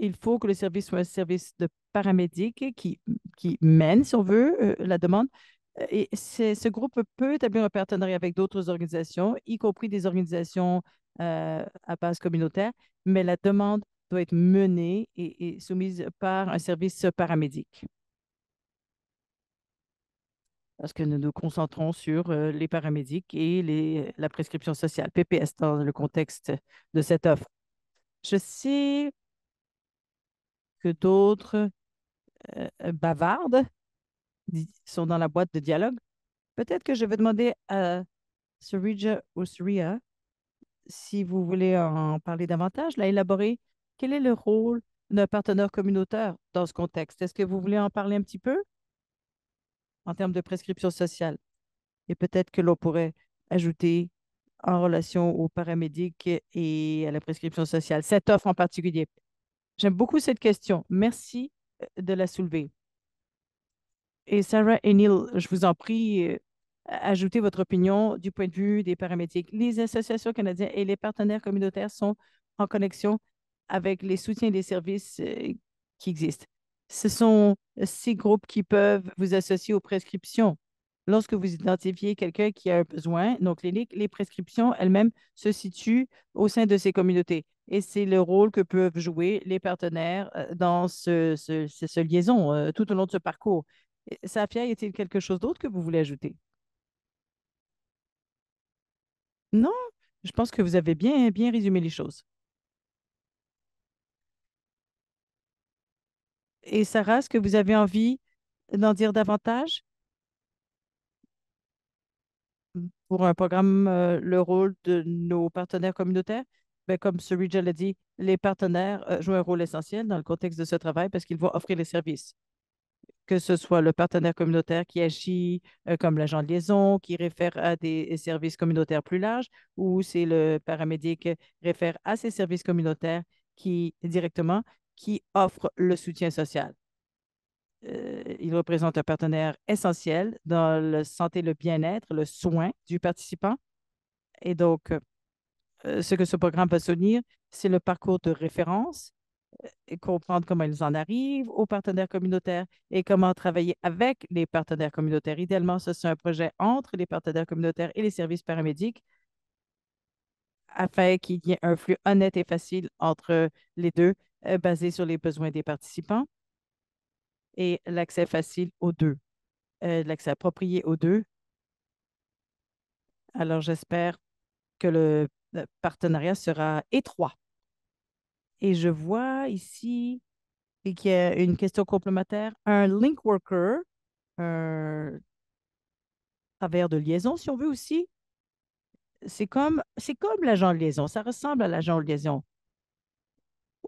il faut que le service soit un service de paramédic qui mène, si on veut, la demande. Et ce groupe peut établir un partenariat avec d'autres organisations, y compris des organisations à base communautaire, mais la demande doit être menée et soumise par un service paramédic. Parce que nous nous concentrons sur les paramédics et la prescription sociale, PPS, dans le contexte de cette offre. Je sais que d'autres bavardent, sont dans la boîte de dialogue. Peut-être que je vais demander à Surija ou Surya, si vous voulez en parler davantage, là, élaborer quel est le rôle d'un partenaire communautaire dans ce contexte. Est-ce que vous voulez en parler un petit peu en termes de prescription sociale? Et peut-être que l'on pourrait ajouter en relation aux paramédics et à la prescription sociale, cette offre en particulier. J'aime beaucoup cette question. Merci de la soulever. Et Sarah et Neil, je vous en prie, ajoutez votre opinion du point de vue des paramédics. Les associations canadiennes et les partenaires communautaires sont en connexion avec les soutiens des services qui existent. Ce sont ces groupes qui peuvent vous associer aux prescriptions. Lorsque vous identifiez quelqu'un qui a un besoin non clinique, les prescriptions elles-mêmes se situent au sein de ces communautés. et c'est le rôle que peuvent jouer les partenaires dans ce liaison tout au long de ce parcours. Safia, y a-t-il quelque chose d'autre que vous voulez ajouter? Non, je pense que vous avez bien résumé les choses. Et Sarah, est-ce que vous avez envie d'en dire davantage pour un programme, le rôle de nos partenaires communautaires? Ben, comme Surija l'a dit, les partenaires jouent un rôle essentiel dans le contexte de ce travail parce qu'ils vont offrir les services, que ce soit le partenaire communautaire qui agit comme l'agent de liaison, qui réfère à des services communautaires plus larges, ou c'est le paramédic qui réfère à ces services communautaires qui, directement, qui offre le soutien social. Il représente un partenaire essentiel dans la santé, le bien-être, le soin du participant. Et donc, ce que ce programme va soutenir, c'est le parcours de référence et comprendre comment ils en arrivent aux partenaires communautaires et comment travailler avec les partenaires communautaires. Idéalement, ce c'est un projet entre les partenaires communautaires et les services paramédics afin qu'il y ait un flux honnête et facile entre les deux, basé sur les besoins des participants et l'accès facile aux deux, l'accès approprié aux deux. Alors, j'espère que le partenariat sera étroit. Et je vois ici qu'il y a une question complémentaire. Un link worker, un travers de liaison, si on veut aussi, c'est comme l'agent de liaison. Ça ressemble à l'agent de liaison.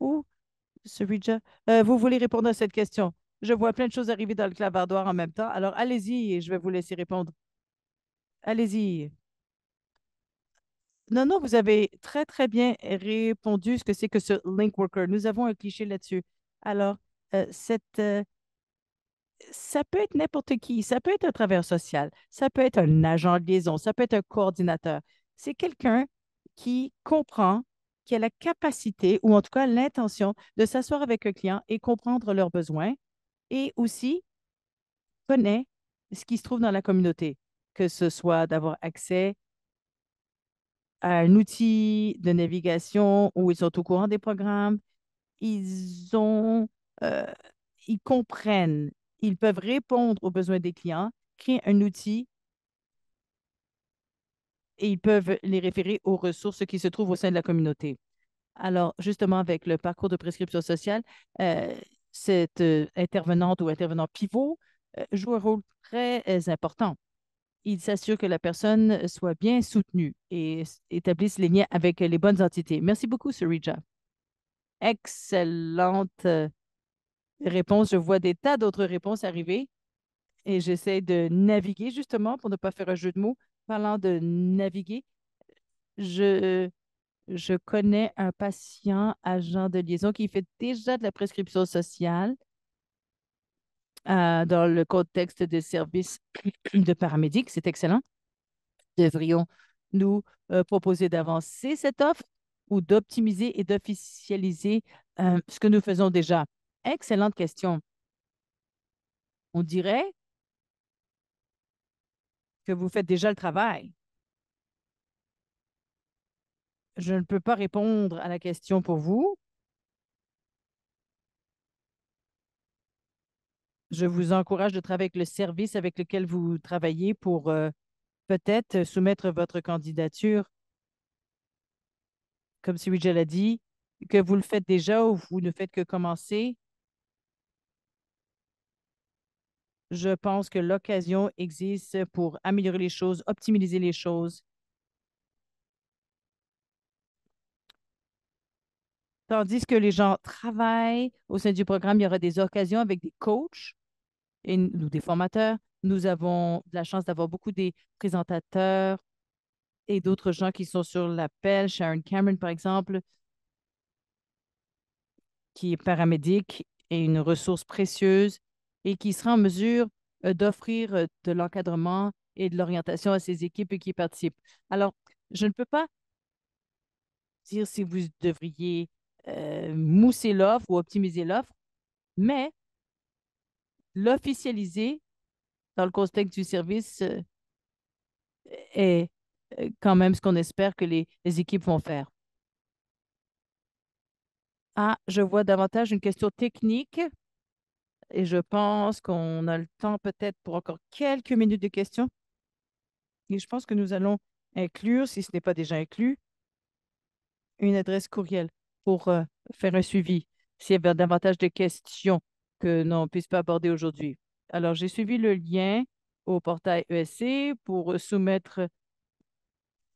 Ou, Surija, vous voulez répondre à cette question? Je vois plein de choses arriver dans le clavardoir en même temps. Alors, allez-y et je vais vous laisser répondre. Allez-y. Non, non, vous avez très, très bien répondu ce que c'est que ce link worker. Nous avons un cliché là-dessus. Alors, cette, ça peut être n'importe qui. Ça peut être un travailleur social. Ça peut être un agent de liaison. Ça peut être un coordinateur. C'est quelqu'un qui comprend, qui a la capacité ou en tout cas l'intention de s'asseoir avec un client et comprendre leurs besoins et aussi connaît ce qui se trouve dans la communauté, que ce soit d'avoir accès à un outil de navigation où ils sont au courant des programmes, ils ont, euh, ils comprennent, ils peuvent répondre aux besoins des clients, créer un outil et ils peuvent les référer aux ressources qui se trouvent au sein de la communauté. Alors, justement, avec le parcours de prescription sociale, euh, cette intervenante ou intervenant pivot joue un rôle très important. Il s'assure que la personne soit bien soutenue et établisse les liens avec les bonnes entités. Merci beaucoup, Surija. Excellente réponse. Je vois des tas d'autres réponses arriver et j'essaie de naviguer justement pour ne pas faire un jeu de mots. Parlant de naviguer, je, je connais un patient agent de liaison qui fait déjà de la prescription sociale dans le contexte des services de paramédic. C'est excellent. Devrions-nous proposer d'avancer cette offre ou d'optimiser et d'officialiser ce que nous faisons déjà? Excellente question. On dirait que vous faites déjà le travail. Je ne peux pas répondre à la question pour vous. Je vous encourage de travailler avec le service avec lequel vous travaillez pour peut-être soumettre votre candidature, comme Sylvie l'a dit, que vous le faites déjà ou vous ne faites que commencer. Je pense que l'occasion existe pour améliorer les choses, optimiser les choses. Tandis que les gens travaillent au sein du programme, il y aura des occasions avec des coachs et nous, des formateurs. Nous avons de la chance d'avoir beaucoup des présentateurs et d'autres gens qui sont sur l'appel. Sharon Cameron, par exemple, qui est paramédic et une ressource précieuse et qui sera en mesure d'offrir de l'encadrement et de l'orientation à ses équipes qui participent. Alors, je ne peux pas dire si vous devriez mousser l'offre ou optimiser l'offre, mais l'officialiser dans le contexte du service est quand même ce qu'on espère que les équipes vont faire. Ah, je vois davantage une question technique et je pense qu'on a le temps peut-être pour encore quelques minutes de questions. Et je pense que nous allons inclure, si ce n'est pas déjà inclus, une adresse courriel pour faire un suivi s'il y avait davantage de questions que l'on ne puisse pas aborder aujourd'hui. Alors, j'ai suivi le lien au portail ESC pour soumettre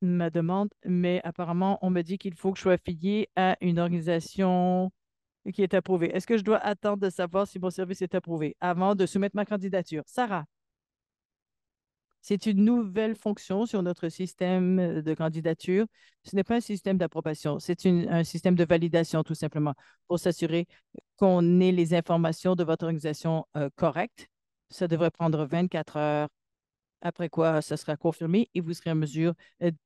ma demande, mais apparemment, on me dit qu'il faut que je sois affilié à une organisation qui est approuvée. Est-ce que je dois attendre de savoir si mon service est approuvé avant de soumettre ma candidature? Sarah, c'est une nouvelle fonction sur notre système de candidature. Ce n'est pas un système d'approbation, c'est un système de validation tout simplement pour s'assurer qu'on ait les informations de votre organisation correctes. Ça devrait prendre 24 heures, après quoi ça sera confirmé et vous serez en mesure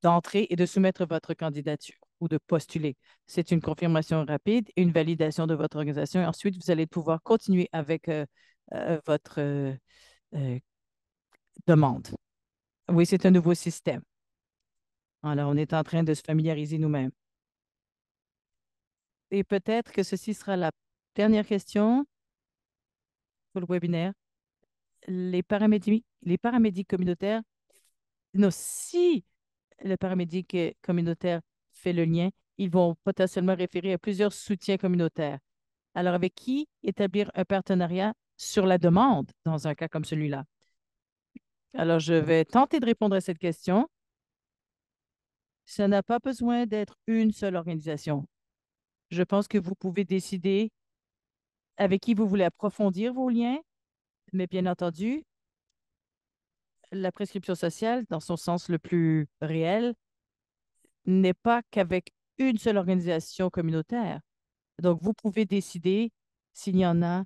d'entrer et de soumettre votre candidature ou de postuler. C'est une confirmation rapide et une validation de votre organisation. Et ensuite, vous allez pouvoir continuer avec votre euh, demande. Oui, c'est un nouveau système. Alors, on est en train de se familiariser nous-mêmes. Et peut-être que ceci sera la dernière question pour le webinaire. Les paramédics communautaires, non, si le paramédic communautaire fait le lien, ils vont potentiellement référer à plusieurs soutiens communautaires. Alors, avec qui établir un partenariat sur la demande dans un cas comme celui-là? Alors, je vais tenter de répondre à cette question. Ça n'a pas besoin d'être une seule organisation. Je pense que vous pouvez décider avec qui vous voulez approfondir vos liens, mais bien entendu, la prescription sociale, dans son sens le plus réel, n'est pas qu'avec une seule organisation communautaire. Donc, vous pouvez décider s'il y en a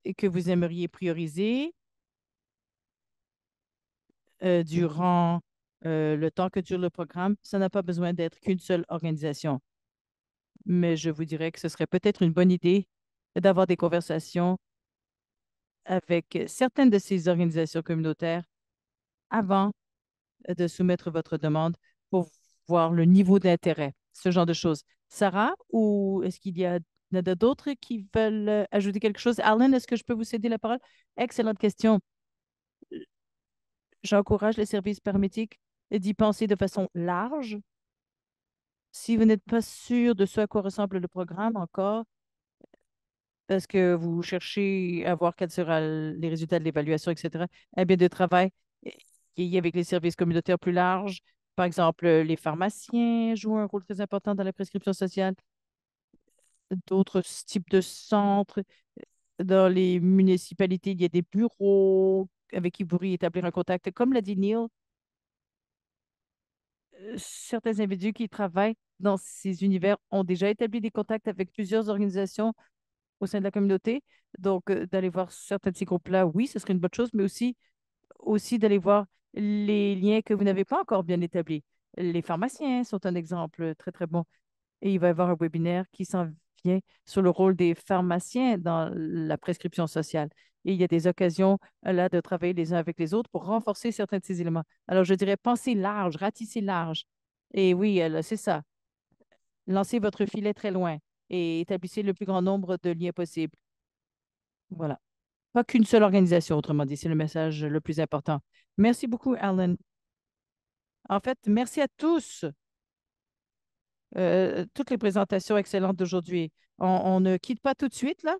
et que vous aimeriez prioriser durant le temps que dure le programme. Ça n'a pas besoin d'être qu'une seule organisation. Mais je vous dirais que ce serait peut-être une bonne idée d'avoir des conversations avec certaines de ces organisations communautaires avant de soumettre votre demande pour voir le niveau d'intérêt, ce genre de choses. Sarah, ou est-ce qu'il y en a d'autres qui veulent ajouter quelque chose? Alan, est-ce que je peux vous céder la parole? Excellente question. J'encourage les services paramédics d'y penser de façon large. Si vous n'êtes pas sûr de ce à quoi ressemble le programme encore, parce que vous cherchez à voir quels seront les résultats de l'évaluation, etc., eh bien, de travail qui est avec les services communautaires plus larges. Par exemple, les pharmaciens jouent un rôle très important dans la prescription sociale, d'autres types de centres. Dans les municipalités, il y a des bureaux avec qui vous pourriez établir un contact. Comme l'a dit Neil, certains individus qui travaillent dans ces univers ont déjà établi des contacts avec plusieurs organisations au sein de la communauté. Donc, d'aller voir certains de ces groupes-là, oui, ce serait une bonne chose, mais aussi d'aller voir les liens que vous n'avez pas encore bien établis. Les pharmaciens sont un exemple très, très bon. Et il va y avoir un webinaire qui s'en vient sur le rôle des pharmaciens dans la prescription sociale. Et il y a des occasions là de travailler les uns avec les autres pour renforcer certains de ces éléments. Alors, je dirais, pensez large, ratissez large. Et oui, c'est ça. Lancez votre filet très loin et établissez le plus grand nombre de liens possible. Voilà. Pas qu'une seule organisation, autrement dit, c'est le message le plus important. Merci beaucoup, Alan. En fait, merci à tous. Toutes les présentations excellentes d'aujourd'hui. On ne quitte pas tout de suite, là,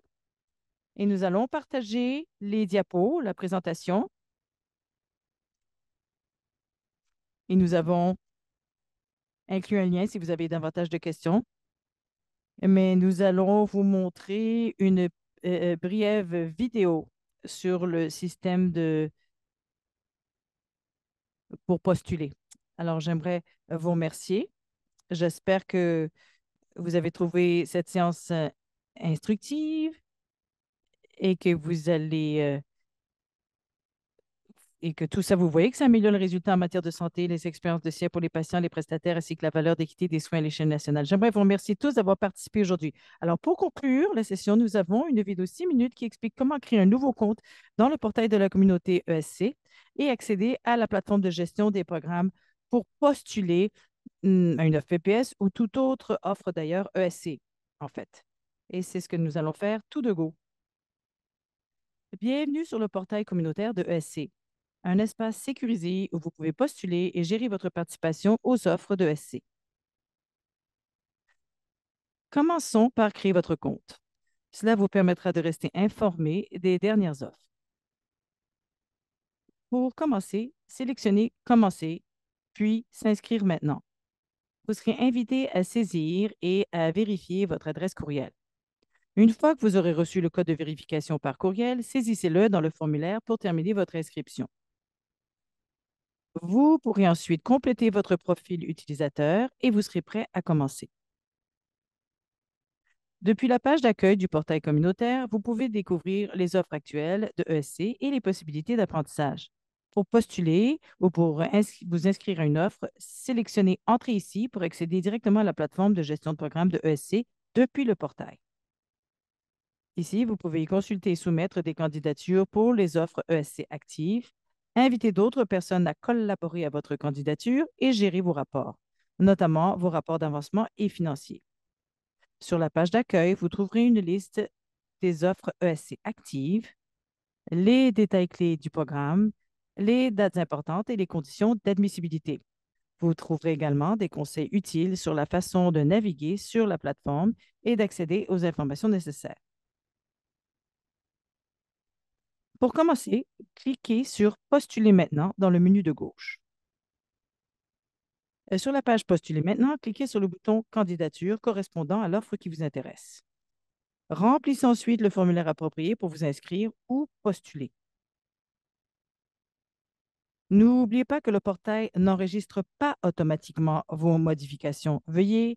et nous allons partager les diapos, la présentation, et nous avons inclus un lien si vous avez davantage de questions. Mais nous allons vous montrer une brève vidéo sur le système pour postuler. Alors, j'aimerais vous remercier. J'espère que vous avez trouvé cette séance instructive et que vous allez et que tout ça, vous voyez que ça améliore le résultat en matière de santé, les expériences de soins pour les patients, les prestataires, ainsi que la valeur d'équité des soins à l'échelle nationale. J'aimerais vous remercier tous d'avoir participé aujourd'hui. Alors, pour conclure la session, nous avons une vidéo de 6 minutes qui explique comment créer un nouveau compte dans le portail de la communauté ESC et accéder à la plateforme de gestion des programmes pour postuler à une offre PPS ou toute autre offre d'ailleurs ESC, en fait. Et c'est ce que nous allons faire tout de go. Bienvenue sur le portail communautaire de ESC, un espace sécurisé où vous pouvez postuler et gérer votre participation aux offres de ESC. Commençons par créer votre compte. Cela vous permettra de rester informé des dernières offres. Pour commencer, sélectionnez Commencer, puis S'inscrire maintenant. Vous serez invité à saisir et à vérifier votre adresse courriel. Une fois que vous aurez reçu le code de vérification par courriel, saisissez-le dans le formulaire pour terminer votre inscription. Vous pourrez ensuite compléter votre profil utilisateur et vous serez prêt à commencer. Depuis la page d'accueil du portail communautaire, vous pouvez découvrir les offres actuelles de ESC et les possibilités d'apprentissage. Pour postuler ou pour vous inscrire à une offre, sélectionnez Entrée ici pour accéder directement à la plateforme de gestion de programme de ESC depuis le portail. Ici, vous pouvez consulter et soumettre des candidatures pour les offres ESC actives, inviter d'autres personnes à collaborer à votre candidature et gérer vos rapports, notamment vos rapports d'avancement et financiers. Sur la page d'accueil, vous trouverez une liste des offres ESC actives, les détails clés du programme, les dates importantes et les conditions d'admissibilité. Vous trouverez également des conseils utiles sur la façon de naviguer sur la plateforme et d'accéder aux informations nécessaires. Pour commencer, cliquez sur Postuler maintenant dans le menu de gauche. Sur la page Postuler maintenant, cliquez sur le bouton Candidature correspondant à l'offre qui vous intéresse. Remplissez ensuite le formulaire approprié pour vous inscrire ou postuler. N'oubliez pas que le portail n'enregistre pas automatiquement vos modifications. Veillez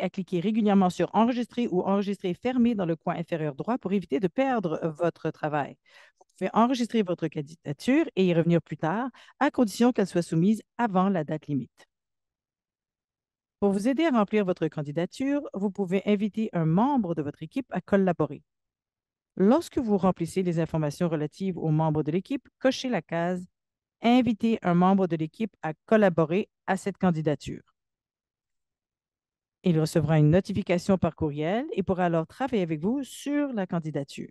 à cliquer régulièrement sur Enregistrer ou Enregistrer fermé dans le coin inférieur droit pour éviter de perdre votre travail. Vous pouvez enregistrer votre candidature et y revenir plus tard, à condition qu'elle soit soumise avant la date limite. Pour vous aider à remplir votre candidature, vous pouvez inviter un membre de votre équipe à collaborer. Lorsque vous remplissez les informations relatives aux membres de l'équipe, cochez la case Inviter un membre de l'équipe à collaborer à cette candidature. Il recevra une notification par courriel et pourra alors travailler avec vous sur la candidature.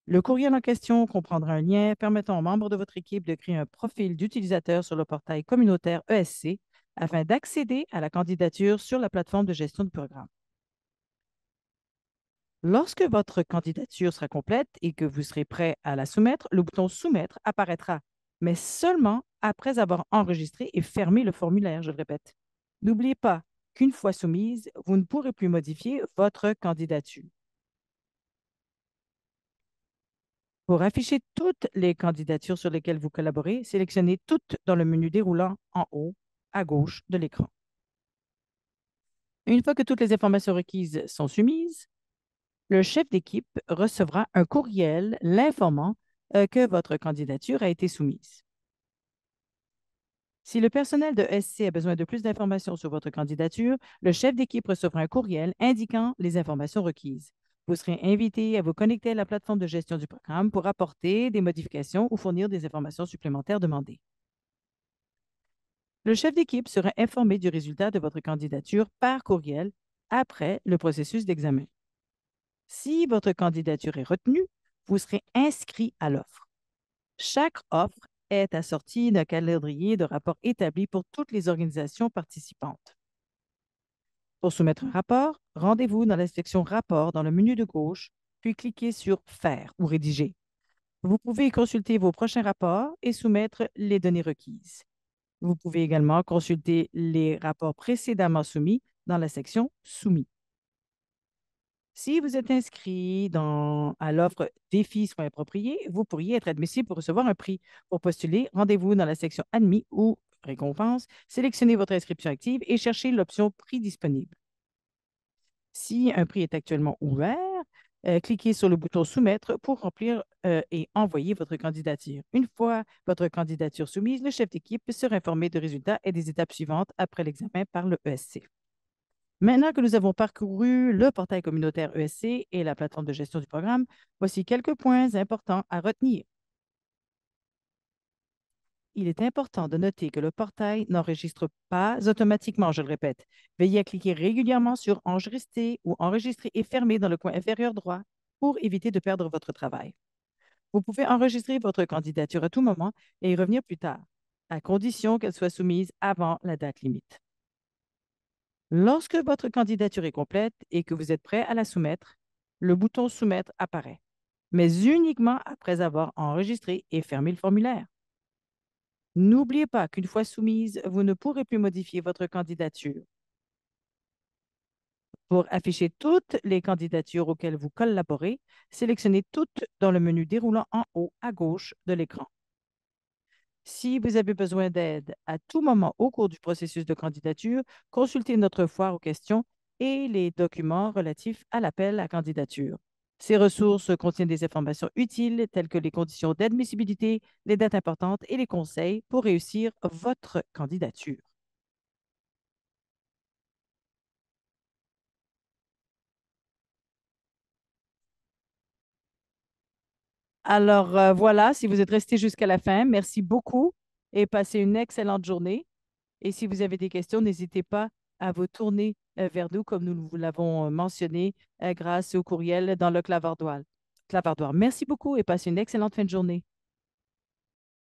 Le courriel en question comprendra un lien permettant aux membres de votre équipe de créer un profil d'utilisateur sur le portail communautaire ESC afin d'accéder à la candidature sur la plateforme de gestion de programme. Lorsque votre candidature sera complète et que vous serez prêt à la soumettre, le bouton Soumettre apparaîtra, mais seulement après avoir enregistré et fermé le formulaire, je le répète. N'oubliez pas qu'une fois soumise, vous ne pourrez plus modifier votre candidature. Pour afficher toutes les candidatures sur lesquelles vous collaborez, sélectionnez Toutes dans le menu déroulant en haut à gauche de l'écran. Une fois que toutes les informations requises sont soumises, le chef d'équipe recevra un courriel l'informant que votre candidature a été soumise. Si le personnel de SC a besoin de plus d'informations sur votre candidature, le chef d'équipe recevra un courriel indiquant les informations requises. Vous serez invité à vous connecter à la plateforme de gestion du programme pour apporter des modifications ou fournir des informations supplémentaires demandées. Le chef d'équipe sera informé du résultat de votre candidature par courriel après le processus d'examen. Si votre candidature est retenue, vous serez inscrit à l'offre. Chaque offre est assortie d'un calendrier de rapports établi pour toutes les organisations participantes. Pour soumettre un rapport, rendez-vous dans la section Rapport dans le menu de gauche, puis cliquez sur Faire ou Rédiger. Vous pouvez consulter vos prochains rapports et soumettre les données requises. Vous pouvez également consulter les rapports précédemment soumis dans la section Soumis. Si vous êtes inscrit à l'offre Défis soins appropriés, vous pourriez être admissible pour recevoir un prix. Pour postuler, rendez-vous dans la section Admis ou Récompense, sélectionnez votre inscription active et cherchez l'option Prix disponible. Si un prix est actuellement ouvert, cliquez sur le bouton Soumettre pour remplir et envoyer votre candidature. Une fois votre candidature soumise, le chef d'équipe sera informé des résultats et des étapes suivantes après l'examen par le ESC. Maintenant que nous avons parcouru le portail communautaire ESC et la plateforme de gestion du programme, voici quelques points importants à retenir. Il est important de noter que le portail n'enregistre pas automatiquement, je le répète. Veillez à cliquer régulièrement sur Enregistrer ou Enregistrer et fermer dans le coin inférieur droit pour éviter de perdre votre travail. Vous pouvez enregistrer votre candidature à tout moment et y revenir plus tard, à condition qu'elle soit soumise avant la date limite. Lorsque votre candidature est complète et que vous êtes prêt à la soumettre, le bouton Soumettre apparaît, mais uniquement après avoir enregistré et fermé le formulaire. N'oubliez pas qu'une fois soumise, vous ne pourrez plus modifier votre candidature. Pour afficher toutes les candidatures auxquelles vous collaborez, sélectionnez toutes dans le menu déroulant en haut à gauche de l'écran. Si vous avez besoin d'aide à tout moment au cours du processus de candidature, consultez notre foire aux questions et les documents relatifs à l'appel à candidature. Ces ressources contiennent des informations utiles telles que les conditions d'admissibilité, les dates importantes et les conseils pour réussir votre candidature. Alors voilà, si vous êtes resté jusqu'à la fin, merci beaucoup et passez une excellente journée. Et si vous avez des questions, n'hésitez pas à vous tourner vers nous, comme nous vous l'avons mentionné, grâce au courriel dans le clavardoir. Clavardoir. Merci beaucoup et passez une excellente fin de journée.